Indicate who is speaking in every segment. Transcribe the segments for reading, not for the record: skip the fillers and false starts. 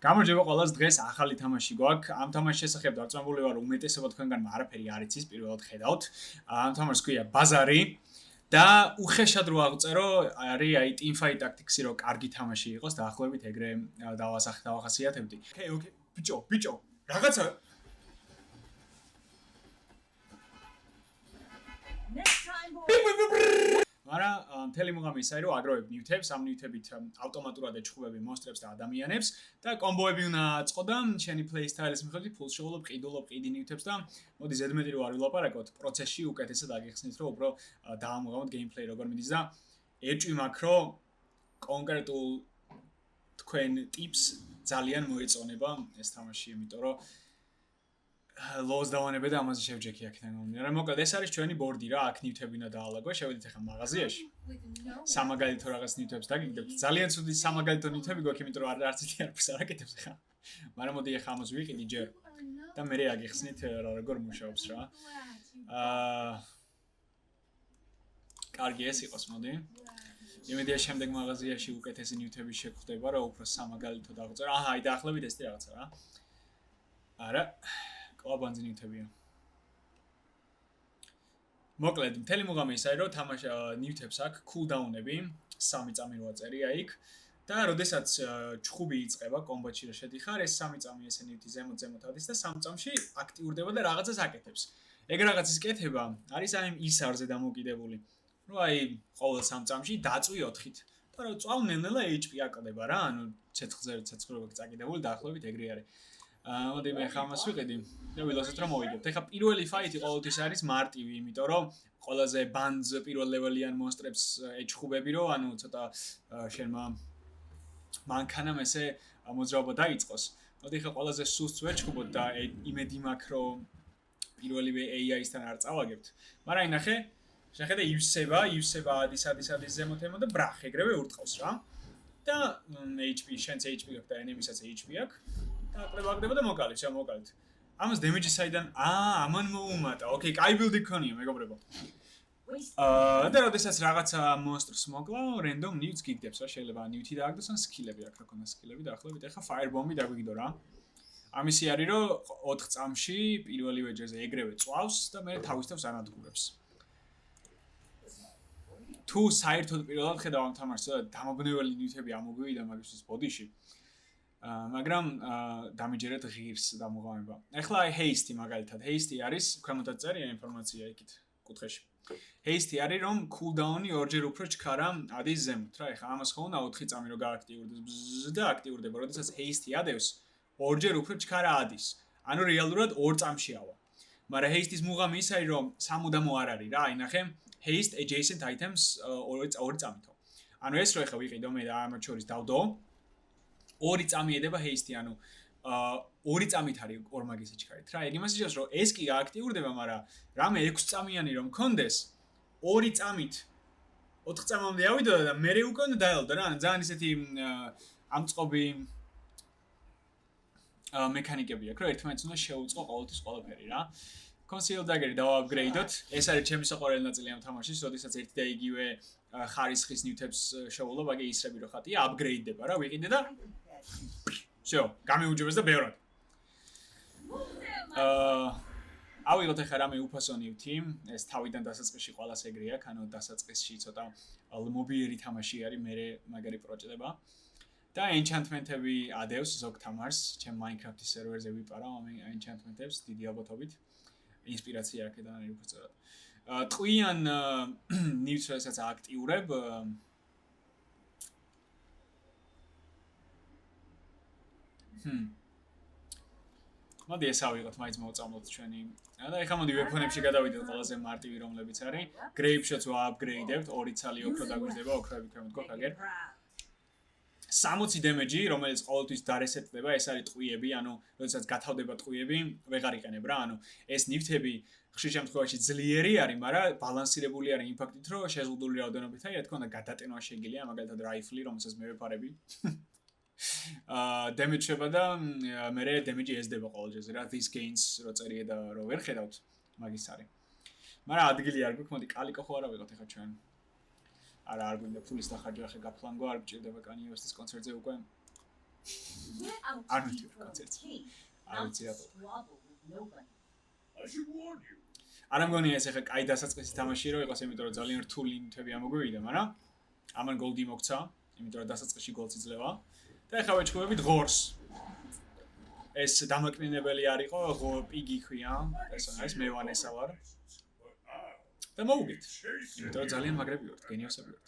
Speaker 1: გამარჯობა ყველას, დღეს ახალი თამაში გვაქვს. ამ თამაშის შესახებ დარწმუნებული ვარ, უმეტესობა თქვენგან არაფერი არ იცის, პირველად ხედავთ. ამ თამაშს ქვია ბაზარი და უხეშად რო აღწერო, არის აი Teamfight Tactics-ი რო კარგი თამაში იყოს, დაახლოებით ეგრე დავახასიათებდი. Okay, ბიჭო, რაღაცა მაგრამ მთელი მუღამი ისაა, რომ აგროვებ ნივთებს, ამ ნივთებით ავტომატურად ეჩხუბები მონსტრებს და ადამიანებს და კომბოები უნდა აწყო და შენი პლეი-სტაილის მიხედვით ფულს შეულობ, ყიდულობ ნივთებს და მოდი ზედმეტი რო არ ვილაპარაკოთ, პროცესში უკეთესად აგიხსნით, რომ უფრო დაამოღამოთ გეიმპლეი როგორ მიდის და ერჭვი მაქვს, რომ კონკრეტულ თქვენ ტიპს ძალიან მოეწონება ეს თამაში, იმიტომ რომ ლოს დავანებე და ამაზე შევჯექი აქედან მომდინარე. მოკლედ ეს არის ჩვენი ბორდი რა, აქ ნივთები უნდა დაალაგო, შევიდეთ ახლა მაღაზიაში. სამაგალითო რაღაც ნივთებს დაგიგდებთ. ძალიან ცუდი სამაგალითო ნივთები გვაქვს, იმიტომ რომ არც ერთი არაფერს არ აკეთებს ახლა. მაგრამ მოდი ახლა ამას ვიყიდი ჯერ და მე აგიხსნით რა როგორ მუშაობს რა. კარგი ეს იყოს, მოდი. იმედია შემდეგ მაღაზიაში უკეთესი ნივთები შეგხვდება, რომ უფრო სამაგალითო დავწერო. აჰა, აი დაახლოებით ეს რაღაცა რა. არა კლაბანძი ნივთებია. მოკლედ, მთელი მუღამი ისაა, რომ თამაში ნივთებს აქვს კულდაუნები, 3 წამი როა წერია იქ და როდესაც ჩხუბი იწყება კომბატში რა შედიხარ, ეს 3 წამი ესე ნივთი ზემოთ ადის და 3 წამში აქტიურდება და რაღაცას აკეთებს. ეგ რაღაცის კეთება არის აი ისარზე დამოკიდებული. რომ აი ყოველ 3 წამში დაწვი 4-ით. და რა წვალ ნელ-ნელა HP აკლდება რა, ანუ ცეცხლობა წაკიდებული დაახლოებით ეგრე არის. მოდი მე ხამას ვიყიდი და ვილოცოთ რომ მოვიგებთ. ეხლა პირველი ფაიტი ყოველთვის არის მარტივი, იმიტომ რომ ყველაზე ბანძ პირველ ლეველიან მონსტრებს ეჩხუბები, რომ ანუ ცოტა შენმა მანქანამ ესე მოძრაობა დაიწყოს. მოდი ეხლა ყველაზე სუსტს ვეჩხუბოთ და იმედი მაქვს რომ პირველივე AI-სთან არ წავაგებთ. მაგრამ ინახე, შეხედე ივსება ადის ზემოთ და ბრახ ეგრევე ურტყავს რა. და HP შენც HP აქვს და enemy-საც HP აქვს. და კლებაგდება და მოკალით. ამას დემეჯი საიდან? ამან მოუმატა. ოკეი, კაი ბილდი გქონია, მეგობრებო. და როდესაც რაღაცა მონსტრს მოკლა, რენდომ ნივთს გიგდებს რა, შეიძლება ნივთი დააგდოს ან სკილები აქვს, რა ქონა სკილები დაახლოებით. ეხლა ფაიერბომბი დაგვიგდო რა. ამისი არის, რომ 4 წამში პირველივე ჯერზე ეგრევე წვავს და მე თავის თავს ანადგურებს. თუ საერთოდ პირველად ხედავ ამ თამაშს, დამაბნეველი ნივთები ამოგვივიდა მაგისთვის ბოდიში. მაგრამ დამიჯერეთ ღირს დამოღამება. ეხლა აი haste მაგალითად. haste არის ქვემოთაც წერია ინფორმაცია იქით კუთხეში. haste არის რომ cooldown-ი ორჯერ უფრო ჩქარა ადის ზემოთ რა. ეხლა ამას ხო უნდა 4 წამი რო გააქტიურდეს და აქტიურდება. როდესაც haste ადევს ორჯერ უფრო ჩქარა ადის. ანუ რეალურად 2 წამში ავა. მაგრამ haste-ის მუღამი ის არის რომ სამუდამო არ არის რა. ინახე haste adjacent items 2 წამითო. ანუ ეს რო ეხლა ვიყიდო მე და ამ შორის დავდო 2 წამი ედება haste-ი, ანუ 2 წამით არის ორმაგისი ჩქარით რა. ეგ იმას ნიშნავს, რომ ეს კი გააქტიურდება, მაგრამ რამე 6 წამიანი რომ მქონდეს, 2 წამით 4 წამამდე ავიდო და მე უკვე უნდა დაელოდო რა. ძალიან ისეთი ამწყობი მექანიკები აქვს, რომ ერთმანეთს უნდა შეუწყო ყოველთვის ყველაფერი რა. Conceal Dagger-ი დავაპგრეიდოთ. ეს არის ჩემი საყვარელი ნაწილი ამ თამაშის, როდესაც ერთი და იგივე ხარისხის ნივთებს შევულობ, აგე ისრები რო ხატია, აპგრეიდდება რა, ვიყიდე და всё, გამიუჯებეს და ბევრად. ავიღოთ ახლა რამე უფასო ნივთი, ეს თავიდან დასაწყისში ყველას ეგრე აქვს, ანუ დასაწყისში ცოტა მობიერი თამაში არის, მე მაგარი პროჭდება. და enchantment-ები ადევს ზოგ თამაშს, ჩემ Minecraft-ის სერვერზე ვიპარავ ამ enchantment-ებს დიდი ალბათობით. ინსპირაცია აქედან არის უფრო სწორად. ტყვიან ნივთს რასაც აქტიურებ მოდი ეს ავიღოთ, მაინც მოვწამლოთ ჩვენი. და ეხლა მოდი ვეფონებში გადავიდეთ ყველაზე მარტივი რომლებიც არის. გრეიპშოტს ვააპგრეიდებთ, 2 ცალი ოქრო დაგვიждდება, ოქროები ქვემოთ გქონთ აგერ. 60 დემეჯი, რომელიც ყოველთვის დარესეტდება, ეს არის ტყვიები, ანუ როდესაც გათავდება ტყვიები, ვეღარ იყენებ რა, ანუ ეს ნივთები ხშირ შემთხვევაში ძლიერი არის, მაგრამ ბალანსირებული არის იმ ფაქტით, რომ შეზღუდული რაოდენობით არის, რა თქმა უნდა, გადატენვა შეგიძლია, მაგალითად რაიფლი, რომელსაც მე ვეფარები. დემეჯ შეება და მე დემეჯი ესდება ყოველ ჯერზე რა, this gains რო წერია და რო ვერ ხედავთ, მაგის არის. მაგრამ ადგილი არ გვაქვს, მოდი კალიკო ხო არა ვიღოთ ახლა ჩვენ. არა არ გვინდა ფულის დახარჯვა, ხე გაფლანგო, არ გჭირდება კანი ვესტის კონცერტზე უკვე არ მივდივარ კონცერტზე. არ ვიცი რატო. არ მგონია ეს ახლა კაი დასაწყისი თამაში რო იყოს, იმიტომ რომ ძალიან რთული ნივთები ამოგვივიდა, მაგრამ ამან გოლდი მოგცა, იმიტომ რომ დასაწყისში გოლს იძლევა. და ახლა ვეჩხუბებით ღორს. ეს დამაკნინებელი არ იყო, პიგი ქვია, პერსონაჟს მე ვანესა ვარ. და მოვუგეთ. იმიტომ რომ ძალიან მაგრები ვართ, გენიოსები ვართ.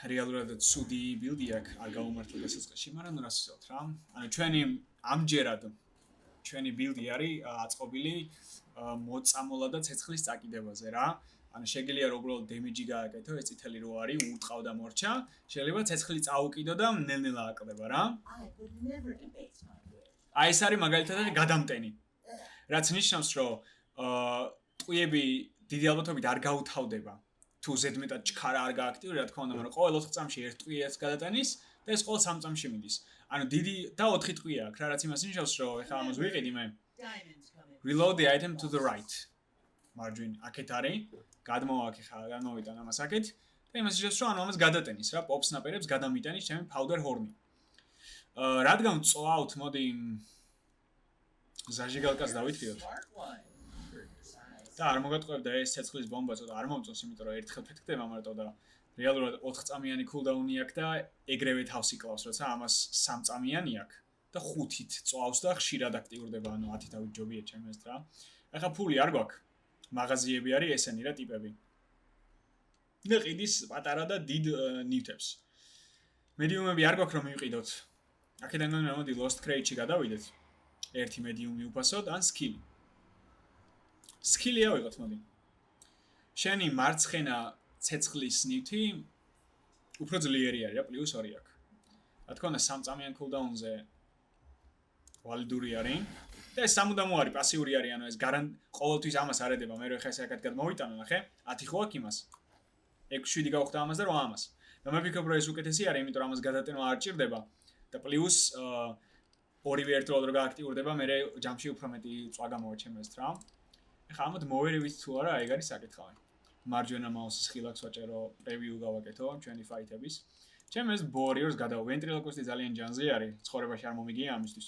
Speaker 1: რეალურად ცუდი ბილდი აქვს, არ გაუმართლა დასაწყისში, მაგრამ ნუ რას ვისაუბროთ რა. ანუ ჩვენი ამჯერად ჩვენი ბილდი არის აწყობილი მოწამოლა და ცეცხლის წაკიდებაზე რა. ანუ შეგიძლია რომ უბრალოდ დემეჯი გააკეთო, ეს წითელი რო არის, უტყავდა მორჩა, შეიძლება ცეცხლი წაუკიდო და ნელ-ნელა აკლდება რა. აი ეს არის მაგალითად გადამტენი. რაც ნიშნავს, რომ ტყვიები დიდი ალბათობით არ გაუთავდება. თუ ზედმეტად ჩქარა არ გააქტიურა, რა თქმა უნდა, მაგრამ ყოველ 4 წამში ერთ ტყვიას გადატანის და ეს ყოველ 3 წამში მიდის. ანუ დიდი და 4 ტყვია აქვს რა, რაც იმას ნიშნავს, რომ ეხლა ამას ვიყიდი მე. Reload the item to the right. Margin აქეთ არის. გადმოვაკ ეხლა, გადმოვიტან ამას აქეთ და იმას ნიშნავს, რომ ანუ ამას გადატენის რა, პოპ სნაპერებს გადამიტანის ჩემი powder horn-ი. რადგან წვავთ, მოდი ზაჟიგალკას დავითრიოთ. და არ მოგატყუებდა ეს ცეცხლის ბომბა, ცოტა არ მომწონს, იმიტომ რომ ერთხელ ფეთქდება მარტო და რეალურად 4 წამიანი cooldown-ი აქვს და ეგრევე თავს იკლავს, როცა ამას 3 წამიანი აქვს და 5-ით წვავს და ხშირად აქტიურდება, ანუ 10 თავით ჯობია ჩემს ეს რა. ახლა ფული არ გვაქვს. მაღაზიები არის ესენი რა ტიპები. და ყიდის პატარა და დიდ ნივთებს. მედიუმები არ გვაქვს რომ მივყიდოთ. აქედან მოდი Lost Crate-ში გადავიდეთ. ერთი მედიუმი უფასოდ ან სკილი. სკილი ავიღოთ მოდი. შენი მარცხენა ცეცხლის ნივთი უფრო ძლიერი არის რა, +2 აქვს. რა თქმა უნდა 3 წამიან cooldown-ზე ვალიდური არის. და ეს სამუდამო არის, პასიური არის, ანუ ეს ყოველთვის ამას არ ედება. მე რო ხა ეს აკად გადმოვიტანო, ნახე, 10 ხო აქვს იმას. 6-7 გავხდა ამას და 8 ამას. და მე ვფიქრობ, რომ ეს უკეთესი არის, იმიტომ რომ ამას გადატენა არ ჭირდება. და პლუს ორივე ერთდროულად რო გააქტიურდება, მე ჯამში უფრო მეტი წვა გამოვაჩემეს რა. ეხლა ამათ მოვერივით თუ არა, ეგ არის საკითხავი. მარჯვენა მაუსის ხილაკს ვაჭერო, პრევიუ გავაკეთო ჩვენი ფაითების. ჩემ ეს ბორიორს გადავა. ვენტრილოკოსტი ძალიან ჯანზე არის, ცხოვრებაში არ მომიგია ამისთვის.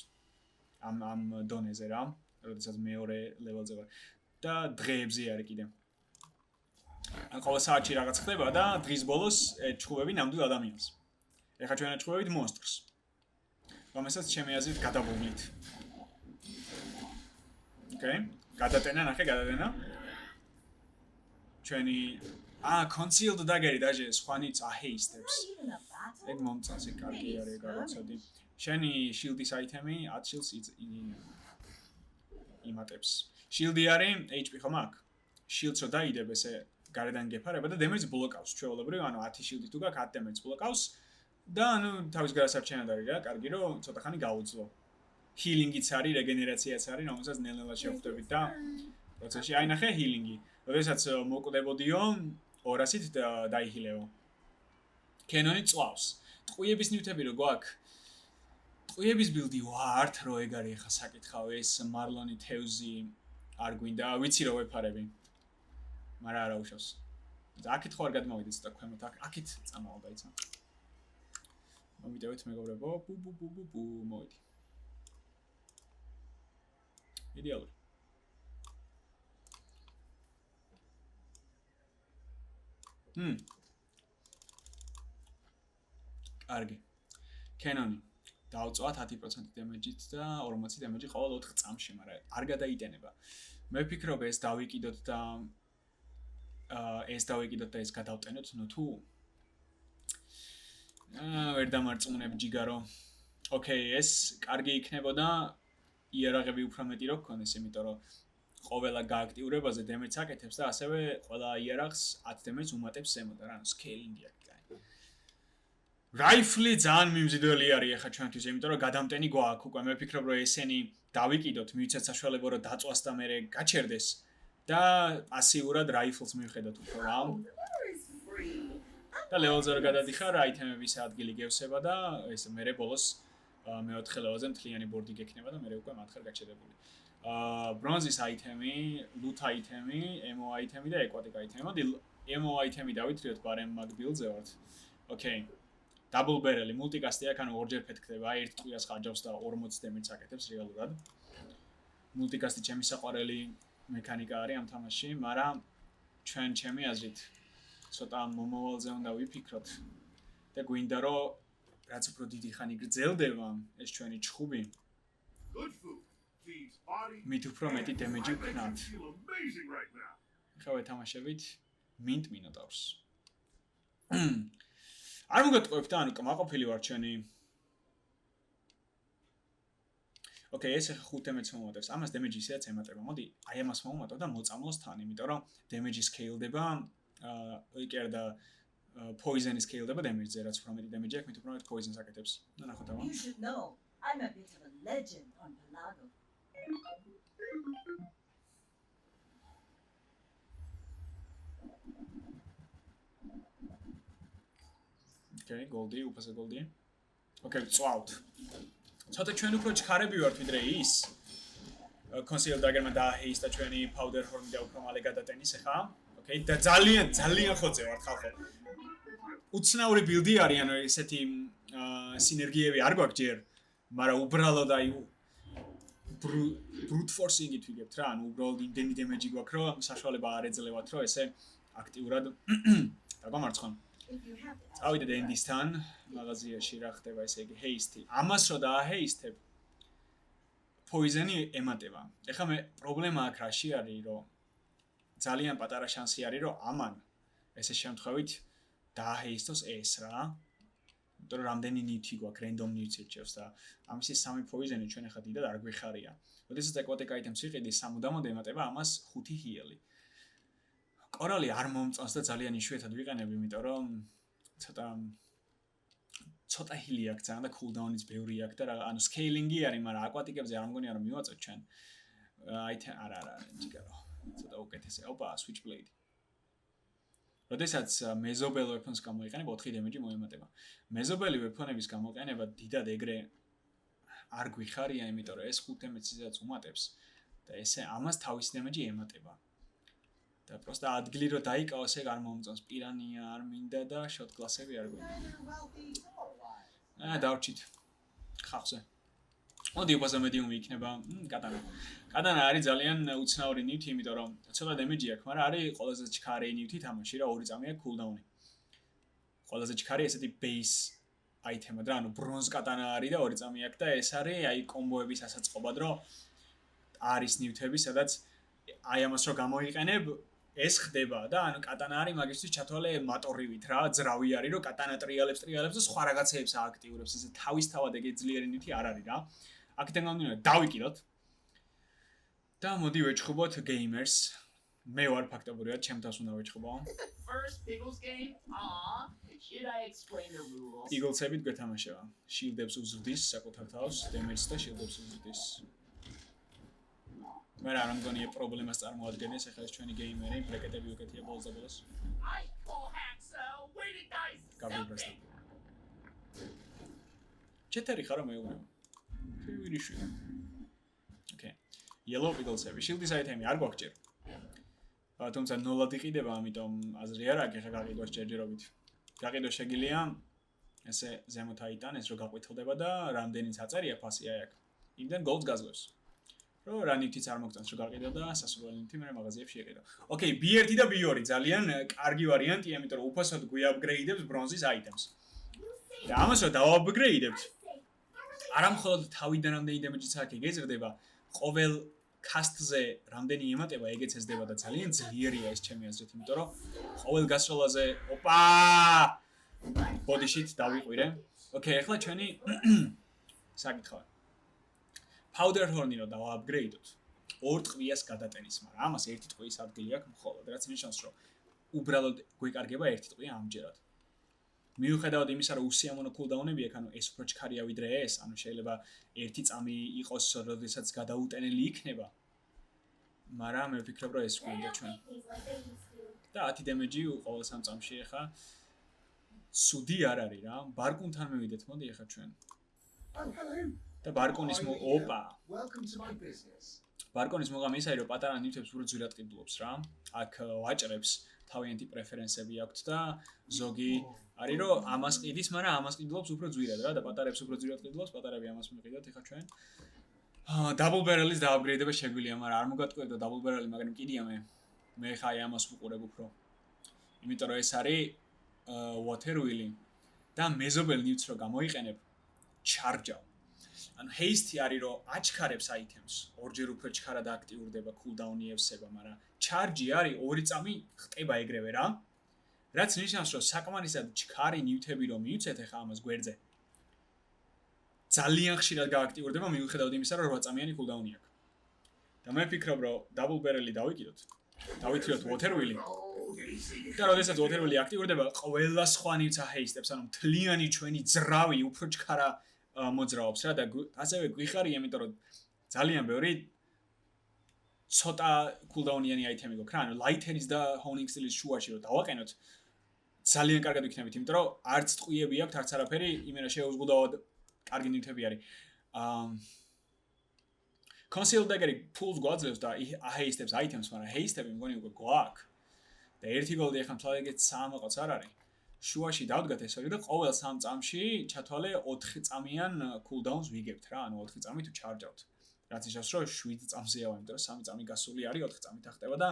Speaker 1: ამ დონეზე რა, როდესაც მეორე ლეველზე ვარ. და დღეებზე არის კიდე. ან ყოველ საათში რაღაც ხდება და დღის ბოლოს ჭხუბები ნამდვილ ადამიანს. ეხლა ჩვენ ჭხუბებით მონსტრს. რომელსაც ჩემი აზრით გადავუვლით. ოკეი? გადატენა, ნახე, გადატენა. ჩვენი concealed dagger-ი დაჟე სხვანიც აჰეისტებს. ეგ მომწონს, ეგ კარგი არის, გავაცოდი. შენი shield-ის აიტემი 10 shield-ს იმატებს. Shield-ი არის HP ხომ აქვს? Shield-ს რო დაიდებ ესე გარედან გეფარება და damage ბლოკავს ჩვეულებრივ, ანუ 10 shield-ი თუ გაქვს 10 damage ბლოკავს და ანუ თავის გარასარჩენად არის რა, კარგი რომ ცოტა ხანი გაუძლო. Healing-იც არის, რეგენერაციაც არის, რომელსაც ნელ-ნელა შევხვდებით და პროცესში აი ნახე healing-ი. როდესაც მოკვდებოდიო 200-ით დაიხილეო. კენონი წვავს. ტყვიების ნივთები რო გვაქვს ტყვიების ბილდი ვართ რო ეგ არის ახლა საკითხავი ეს მარლონი თევზი არ გვინდა ვიცი რო ვეფარები მაგრამ არა უშავს აქეთ ხო არ გადმოვიდეთ ცოტა ქვემოთ აქეთ წამავა დაიცა მომიდევით მეგობრებო ბუ მოვიდი იდეალური კარგი კენონი დავწვათ 10% დემეჯით და 40 დემეჯი ყოველ 4 წამში, მაგრამ არ გადაიტენება. მე ვფიქრობ ეს დავიკიდოთ და ეს გადავტენოთ, ნუ თუ ვერ დამარწმუნებ ჯიგარო. ოკეი, ეს კარგი იქნებოდა იერაღები უფრო მეტი რო გქონდეს, იმიტომ რომ ყოველა გააქტიურებაზე დემეჯს აკეთებს და ასევე ყველა იერაღს 10 დემეჯს უმატებს ზემოთ, რა, სკეილინგი აქვს. Rifle ძალიან მიმზიდველი არის ახლა ჩვენთვის, იმიტომ რომ გადამტენი გვაქვს უკვე. მე ვფიქრობ, რომ ესენი დავიკიდოთ, მივიცეთ საშუალება, რომ დაწვას და მე გაჩერდეს და პასიურად rifles მივხედოთ უფრო რა. და level-ზე რო გადადიხარ, აიტემების ადგილი გევსება და ეს მე ბოლოს მეოთხე level-ზე მთლიანი ბორდი გექნება და მე უკვე მათხარ გაჩერებული. ბრონზის აიტემი, loot აიტემი, ammo აიტემი და aquatic აიტემი. მოდი ammo აიტემი დავითრიოთ, ბარემ მაგ ბილდზე ვართ. ოკეი. double barrel multicast-ია, ანუ ორჯერ ფეთქდება, ერთ ტყვიას ხარჯავს და 40 damage-ს აკეთებს რეალურად. Multicast-ი ჩემი საყვარელი მექანიკა არის ამ თამაშში, მაგრამ ჩემი აზრით ცოტა მომავალზე უნდა ვიფიქროთ და გვინდა რომ რაც უფრო დიდი ხანი გრძელდება ეს ჩვენი ჩხუბი მით უფრო მეტი დემეჯი ვქნათ. ხა ვეთამაშებით Mint Minotaurs. არ მოგეტყობთ და ანუ კმაყოფილი ვარ ჩვენი. ოკეი, ეს 5 დემეჯს მომატებს. ამას დემეჯი ისედაც ემატება. მოდი, აი ამას მომატო და მოწამლოს თან, იმიტომ რომ დემეჯი სკეილდება, კი არა და poison სკეილდება დემეჯზე, რაც უფრო მეტი დემეჯი აქვს, მით უფრო მეტ poison-ს აკეთებს. და ნახოთ აბა.
Speaker 2: You should know. I'm a bit of a legend on Pelago.
Speaker 1: Okay, goldi, უპასა goldi. Okay, წვავთ. ცოტა ჩვენ უფრო ჩქარები ვართ ვიდრე ის. Concealed Dagger-მა დააჰეისტა ჩვენი Powder Horn და უფრო მალე გადატენის ახლა. Okay, და ძალიან ხოწე ვართ ხალხო. უცნაური ბილდი არის, ანუ ესეთი სინერგიები არ გვაქვს ჯერ, მაგრამ უბრალოდ აი brute forcing-ით ვიგებთ რა, ანუ უბრალოდ იმდენი დემეჯი გვაქვს, რომ საშუალება არ ეძლევათ, რომ ესე აქტიურად დაგამარცხონ. წავიდეთ ენდისთან, მაღაზიაში რა ხდება ესე იგი ჰეისტი. ამას რო დააჰეისტებ poison-ი ემატება. ეხლა მე პრობლემა აქ რაში არის, რომ ძალიან პატარა შანსი არის, რომ ამან ესე შემთხვევით დააჰეისტოს ეს რა. იმიტომ რომ რამდენი ნივთი გვაქვს, random ნივთს ირჩევს და ამის 3 poison-ი ჩვენ ახლა დიდად არ გვიხარია. როდესაც aquatic items ვიყიდი, სამუდამოდ ემატება ამას 5 ჰიელი. კორალი არ მომწონს და ძალიან იშვიათად ვიყენებ, იმიტომ რომ ცოტა ჰილი აქვს ძალიან და cooldown-იც ბევრი აქვს და ანუ scaling-ი არის, მაგრამ aquatic-ებზე არ მგონია რომ მივაწოთ ჩვენ. არა, ჯიგარო. ცოტა უკეთესია. ოპა, switchblade. როდესაც mezobel weapons გამოიყენებ 4 დემეჯი მოემატება. mezobel weapon-ების გამოყენება დიდად ეგრე არ გვიხარია, იმიტომ რომ ეს 5 დემეჯსაც უმატებს და ესე ამას თავისი დემეჯი ემატება. და პროსტა ადგილი რო დაიკავოს ეგ არ მომწონს, პირანია არ მინდა და shot class-ები არ გვინდა. დავჭით. ხახზე. მოდი უპასა მედიუმი იქნება, კატანა. კატანა არის ძალიან უცნაური ნივთი, იმიტომ რომ ცოტა დემეჯი აქვს, მაგრამ არის ყველაზე ჩქარე ნივთი თამაში რა, 2 წამი აქვს cooldown-ი. ყველაზე ჩქარე ესეთი base item-ად რა, ანუ bronze კატანა არის და 2 წამი აქვს და ეს არის აი კომბოების ასაწყობად, რომ არის ნივთები, სადაც აი ამას რო გამოიყენებ ეს ხდება და ანუ კატანა არის მაგისთვის ჩათვალე მატორივით რა, ძრავი არის, რომ კატანა ტრიალებს და სხვა რაღაცეებს ააქტიურებს, ესე თავისთავად ეგ ძლიერი ნივთი არ არის რა. აქედან გამომდინარე დავიკიდოთ. და მოდი ვეჩხუბოთ gamers. მე ვარ ფაქტობრივად, ჩემთავს უნდა ვეჩხუბო.
Speaker 3: First Pickles game? Should I explain the rules?
Speaker 1: Eaglesებით გვეთამაშება. Shield-ებს უზრდის საკუთარ თავს, damage-ს და shield-ებს უზრდის. მე რა მგონია პრობლემას წარმოადგენს ახლა ეს ჩვენი გეიმერი, ბრეკეტები უკეთია ბოლოს და ბოლოს. გავიბრესდა. ჩეთერი ხარო მეუბნება. ფივირიში. Okay. Yellow Eaglesები. Shield-ის აიტემი არ გვაქვს ჯერ. თუმცა ნულად იყიდება, ამიტომ აზრი არ აქვს ახლა გაყიდვას ჯერჯერობით. გაყიდვა შეგიძლია ესე ზემოთ აიტანეს, რომ გაყვითლდება და რამდენიც აწერია ფასი აი აქ. იმდენ gold გაზღვევს. რომ რა ნივთიც არ მოგწონს რომ გაყიდო და სასურველი ნივთი მე მაღაზიებში იყიდო. Okay, B1 და B2 ძალიან კარგი ვარიანტია, იმიტომ რომ უფასოდ გვიაპგრეიდებს ბრონზის აიტემს. და ამას რომ დავაპგრეიდებთ, არა მხოლოდ თავიდან რამდენი დემეჯიც აქვს ეგეზრდება, ყოველ cast-ზე რამდენი ემატება ეგეც ესდება და ძალიან ძლიერია ეს ჩემი აზრით, იმიტომ რომ ყოველ გასროლაზე ოპა body sheet დავიყვირე. Okay, ახლა ჩვენი საკითხია. Powder Horn-ი რო დავაპგრეიდოთ, 2 ტყვიას გადატენის, მაგრამ ამას 1 ტყვის ადგილი აქვს მხოლოდ, რაც ნიშნავს, რომ უბრალოდ გვიკარგება 1 ტყვია ამჯერად. მიუხედავად იმისა, რომ უსიამოვნო cooldown-ები აქვს, ანუ ეს უფრო ჩქარია ვიდრე ეს, ანუ შეიძლება 1 წამი იყოს, როდესაც გადაუტენელი იქნება. მაგრამ მე ვფიქრობ, რომ ეს გვინდა ჩვენ. და 10 დემეჯი ყოველ 3 წამში ახლა სუდი არ არის რა. ბარკუნთან მივიდეთ, მოდი ახლა ჩვენ. და ბარკონის ოპა. ბარკონის მოგამი ის არის, რომ პატარა ნივთებს უფრო ძვირად ყიდულობს რა. აქ ვაჭრებს თავიანთი პრეფერენსები აქვთ და ზოგი არის რომ ამას ყიდის, მაგრამ ამას ყიდულობს უფრო ძვირად რა და პატარებს უფრო ძვირად ყიდულობს, პატარები ამას მიყიდოთ ეხა ჩვენ. Double barrel-ის დააპგრეიდება შეგვიძლია, მაგრამ არ მოგატყუებდა double barrel-ი, მაგრამ კიდია მე ხა ამას ვუყურებ უფრო. იმიტომ რომ ეს არის water wheel-ი და მეზობელ newts რო გამოიყენებ, charge-ავ. ანუ haste-ი არის რომ აჩქარებს items, ორჯერ უფრო ჩქარად აქტიურდება, cooldown-ი ევსება, მაგრამ charge-ი არის ორი წამი ხტება ეგრევე რა. რაც ნიშნავს რომ საკმარისად ჩქარი newt-ები რომ მიუცეთ ეხა ამას გვერდზე. ძალიან ხშირად გააქტიურდება მიუხედავად იმისა რომ 8 წამიანი cooldown-ი აქვს. და მე ვფიქრობ რომ double barrel-ი დავიკიდოთ. დავითიროთ water wheel-ი. და როდესაც water wheel-ი აქტიურდება, ყველა სხვა newts haste-ებს, ანუ მთლიანი ჩვენი ძრავი უფრო ჩქარა მოძრაობს რა და ასევე გვიხარია, იმიტომ რომ ძალიან ბევრი ცოტა cooldown-იანი აიტემი გვაქვს რა, ანუ lighter-ის და honing steel-ის შუაში რომ დავაყენოთ, ძალიან კარგად ვიქნებით, იმიტომ რომ არც ტყვიები აქვთ, არც არაფერი, იმენა შეუზღუდავად კარგი newt-ები არის. Concealed dagger-ი pulls გვაძლევს და haste-ებს items, მაგრამ haste-ები მგონი უკვე გვაქვს. და ერთი goldi ახლა თვალეგეთ 3 მოყავს არ არის. შუაში დავდგათ ეს ორი და ყოველ 3 წამში ჩათვალე 4 წამიან cooldowns ვიგებთ რა, ანუ 4 წამი თუ charge-ავთ. რაც ნიშნავს რომ 7 წამზეა, იმიტომ რომ 3 წამი გასული არის, 4 წამით ახტება და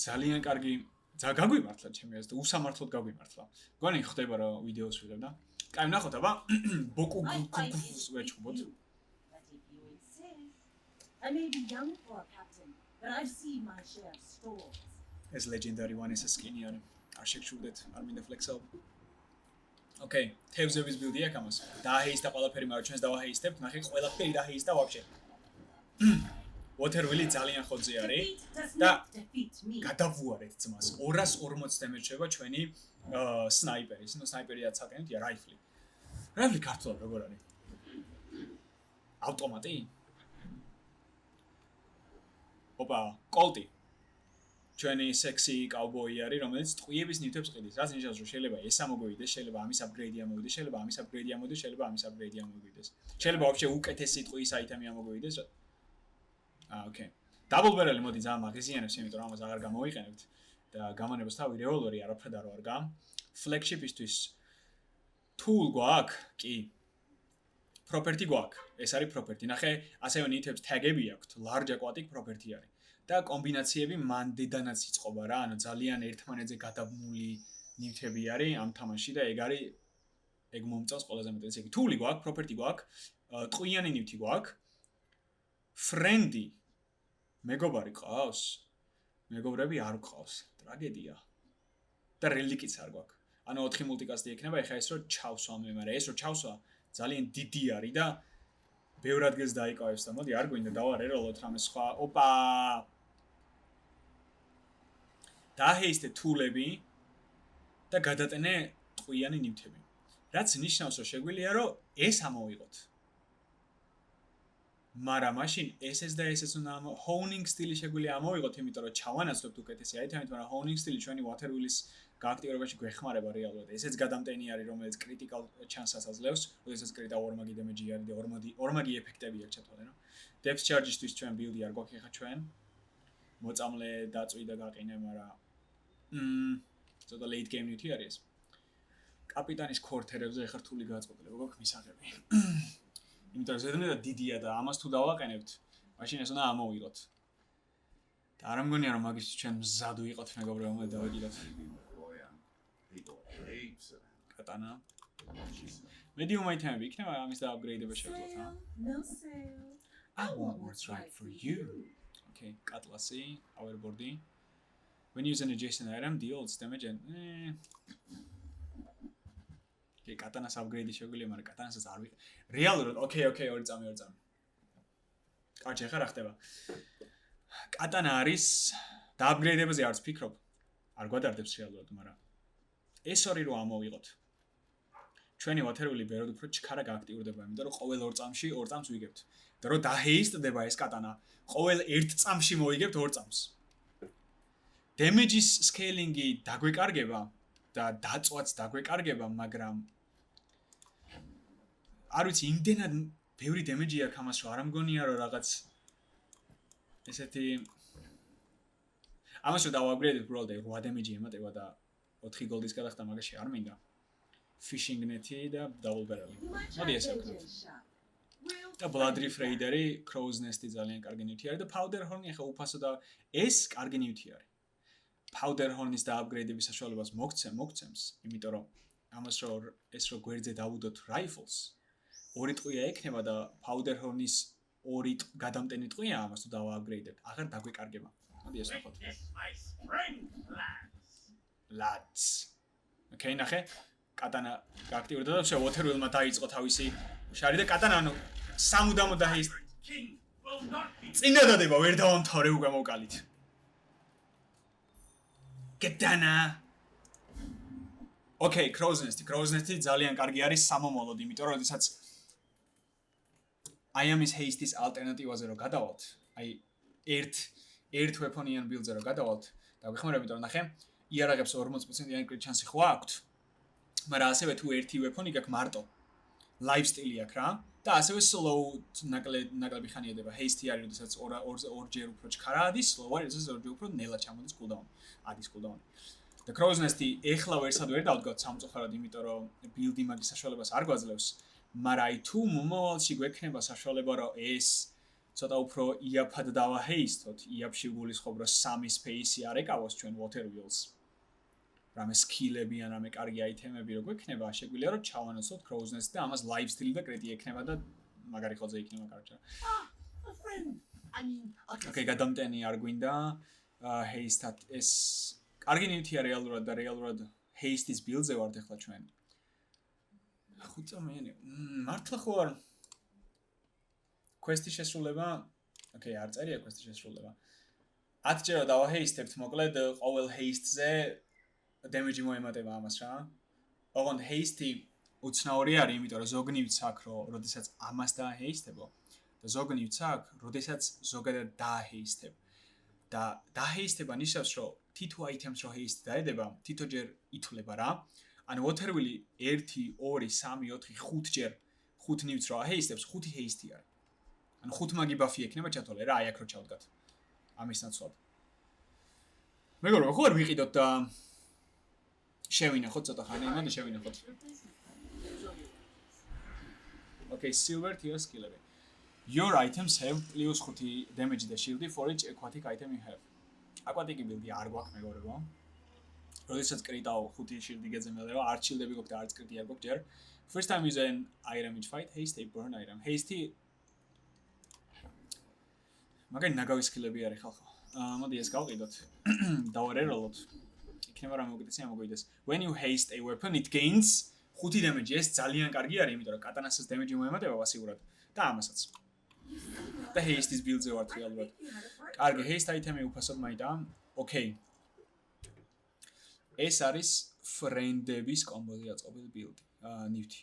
Speaker 1: ძალიან კარგი გაგვიმართლა ჩემი აზრით, უსამართლოდ გაგვიმართლა. მგონი ხდება რომ ვიდეოს ვიღებ და კაი ნახოთ აბა ბოკუ ვეჭუბოთ.
Speaker 2: I may be young for a captain, but I've seen my share of storms.
Speaker 1: ეს legendary one is a skinny არის. არ შეგშურდეთ, არ მინდა flex-ავ. Okay, თევზების build-ი აქვს ამას. დააჰეისტა ყველაფერი, მაგრამ ჩვენს დავაჰეისტებთ, ნახე ყველაფერი დააჰეისტა ვაფშე. Water wheel-ი ძალიან ხოძე არის და გადავუარეთ ძმას. 240 damage შევა ჩვენი სნაიპერის. ნუ სნაიპერია ცალკენია rifle. Rifle ქართულად როგორ არის? ავტომატი? ოპა, კოლტი. ჩვენი sexy cowboy არის, რომელიც ტყვიების newt-ებს ყიდის. რაც ნიშნავს, რომ შეიძლება ეს ამოგვივიდეს, შეიძლება ამის upgrade-ი ამოვიდეს, შეიძლება ამის upgrade-ი ამოვიდეს, შეიძლება ამის upgrade-ი ამოვიდეს. შეიძლება ვაფშე უკეთესი ტყვის item-ი ამოგვივიდეს. Okay. Double barrel-ი მოდი ძალიან მაგიზიანებს, იმიტომ რომ ამას აღარ გამოვიყენებთ და გამონებას თავი revolver-ი არაფრად არ ვარგა. Flagship-ისთვის tool გვაქვს? კი. Property გვაქვს. ეს არის property. ნახე, ასევე newt-ებს tag-ები აქვთ, large aquatic property არის. და კომბინაციები მან დედანაც იწყობა რა, ანუ ძალიან ერთმანეთზე გადაბმული newt-ები არის ამ თამაშში და ეგ მომწონს ყველაზე მეტად. ესე იგი, tool-ი გვაქვს, property გვაქვს, ტყვიანი newt-ი გვაქვს. Friend-ი მეგობარი ყავს? მეგობრები არ ყავს. ტრაგედია. და რელიკიც არ გვაქვს. ანუ 4 multicast-ი ექნება, ეხა ეს რო ჩავსვა მე, მაგრამ ეს რო ჩავსვა ძალიან დიდი არის და ბევრ ადგილს დაიკავებს და მოდი არ გვინდა დავარეროლოთ რამე სხვა. ოპა! დააჰეისტე tool-ები და გადატენე ტყვიანი newt-ები. რაც ნიშნავს, რომ შეგვიძლია რომ ეს ამოვიღოთ. მაგრამ მაშინ SS და SS უნდა honing steel-ი შეგვიძლია ამოვიღოთ, იმიტომ რომ ჩავანაცვლებთ უკეთესი item-ით, მაგრამ honing steel-ი ჩვენი water wheel-ის გააქტიურებაში გვეხმარება რეალურად. ესეც გადამტენი არის, რომელიც critical chance-ას აძლევს, როდესაც critical ორმაგი damage-ი არის და ორმაგი ეფექტები აქვს ჩათვალე, რა. Depth charge-ისთვის ჩვენ build-ი არ გვაქვს ხა ჩვენ. მოწამლე დაწვი და გაყინე, მაგრამ ცოტა late game newt-ი არის ეს. კაპიტანის ქორთერებზე ეხა რთული გააწყობილება გვაქვს მისაღები. იმიტომ რომ ზედმეტად დიდია და ამას თუ დავაყენებთ, მაშინ ეს უნდა ამოვიღოთ. და არ მგონია რომ მაგისთვის ჩვენ მზად ვიყოთ მეგობრებო, მე დავაგიდოთ. კატანა. Medium item-ები იქნება ამის და upgrade-ება შევძლოთ, რა.
Speaker 2: No sale.
Speaker 1: I want what's right for you. Okay, Cutlassy, Powerboard-ი. When using adjacent item, deals damage and Okay, კატანას upgrade-ი შეგვიძლია, მაგრამ კატანასაც არ ვიყ. რეალურად, okay, ორი წამი. კარგი, ხა რა ხდება? კატანა არის და upgrade-ებზე არც ფიქრობ. არ გვადარდებს რეალურად, მაგრამ ეს ორი რო ამოვიღოთ. ჩვენი water wheel-ი ბევრად უფრო ჩქარა გააქტიურდება, იმიტომ რომ ყოველ 2 წამში 2 წამს ვიგებთ. და რო დაჰეისტდება ეს კატანა, ყოველ 1 წამში მოვიგებთ 2 წამს. Damage-ის scaling-ი დაგვეკარგება და დაწვაც დაგვეკარგება, მაგრამ არ ვიცი, იმდენად ბევრი damage-ი აქვს ამას, რომ არ მგონია რომ რაღაც ესეთი ამას რომ დავაპგრეიდებ უბრალოდ 8 დემეჯი ემატება და 4 გოლდის გადახდა მაგაში არ მინდა. Fishing net-ი და double barrel-ი. მოდი ესე ვქნათ. და Blood Reef Raider-ი, Crow's Nest-ი ძალიან კარგი ნივთი არის და Powder Horn-ი ახლა უფასო და ეს კარგი ნივთი არის. Powder Horn-ის დააპგრეიდების საშუალებას მოგცემს, იმიტომ რომ ამას რომ ეს რო გვერდზე დავუდოთ rifles, 2 ტყვია ექნება და Powder Horn-ის 2 გადამტენი ტყვია ამას თუ დავააპგრეიდებთ, აღარ დაგვეკარგება. მოდი ეს ნახოთ. Lads. Okay, ნახე. კატანა გააქტიურდა და Waterwheel-მა დაიწყო თავისი შარი და კატანა ანუ სამუდამოდ და ის წინა დადება ვერ დავამთავრე უკვე მოკალით. კატანა. Okay, Crow's Nest-ი ძალიან კარგი არის სამომავლოდ, იმიტომ რომ შესაძ IAM-ის haste-ის ალტერნატივაზე რო გადავალთ, აი ერთ weapon-იან build-ზე რო გადავალთ, დავიხმარებით რომ ნახე, იარაღებს 40%-იანი crit chance-ი ხო აქვთ. მაგრამ ასევე თუ ერთი weapon-ი გაქვს მარტო lifestyle-ი აქვს რა და ასევე slow ნაკლები ხანი ედება haste-ი არის, როდესაც ორჯერ უფრო ჩქარა ადის, slow არის, როდესაც ორჯერ უფრო ნელა ჩამოდის cooldown, ადის cooldown. და Crow's Nest-ი ეხლა ვერსად ვერ დავდგათ სამწუხაროდ, იმიტომ რომ build-ი მაგის საშუალებას არ გვაძლევს, მაგრამ აი თუ მომავალში გვექნება საშუალება რომ ეს ცოტა უფრო იაფად დავაჰეისტოთ, იაფში გულისხმობ რომ 3 space-ი არ ეკავოს ჩვენ Waterwheels. რამე სკილები ან რამე კარგი აიტემები რო გვექნება, შეგვიძლია რომ ჩავანაცვლოთ Crow's Nest და ამას lifestyle და კრიტი ექნება და მაგარი ხოძე იქნება კარგად. Okay, გადამტენი არ გვინდა haste-ად ეს კარგი ნივთია რეალურად და რეალურად haste-ის build-ზე ვართ ახლა ჩვენ. 5 წამიანი. მართლა ხო არ quest-ის შესრულება? Okay, არ წერია quest-ის შესრულება. 10 ჯერ დავაჰეისტებთ, მოკლედ ყოველ haste-ზე damage მოემატება ამას რა. ოღონდ haste-ი უცნაური არის, იმიტომ რომ ზოგ ნივთს აქვს, როდესაც ამას დააჰეისტებო და ზოგ ნივთს აქვს, როდესაც ზოგადად დააჰეისტებ. და დააჰეისტება ნიშნავს, რომ თითო აიტემს რო haste დაედება, თითო ჯერ ითვლება რა. ან Waterwheel-ი 1 2 3 4 5 ჯერ 5 ნივთს რო აჰეისტებს, 5 haste-ი არის. ან 5 მაგი ბაფი ექნება ჩათვალე რა, აი აქ რო ჩავდგათ. ამის ნაცვლად. მეგობრებო, ხო არ ვიყიდოთ და შევინახოთ ცოტა ხანი, იმადი შევინახოთ. Okay, silver tier skill-ები. Your items have +5 damage და shield for each aquatic item you have. Aquatic build-ი არ გვაქვს მეგობრებო. როდესაც კრიტაო 5 shield-ი გეძებნება, არ shield-ები გვაქვს და არც კრიტი არ გვაქვს ჯერ. First time use an item each fight, haste a burn item. Haste-ი მაგარი ნაგავი სკილები არის ხალხო. მოდი ეს გავყიდოთ. დავარეროლოთ. იქნება რა მოგიდეს ამ მოგვიდეს. When you haste a weapon it gains 5 damage. ეს ძალიან კარგი არის, იმიტომ რომ კატანასაც damage მოემატება პასიურად და ამასაც. და haste-ის build-ზე ვართ რეალურად. კარგი, haste item-ი უფასოდ მაიტა. Okay. ეს არის friend-ების კომბოზე აწყობილი build-ი, ნივთი.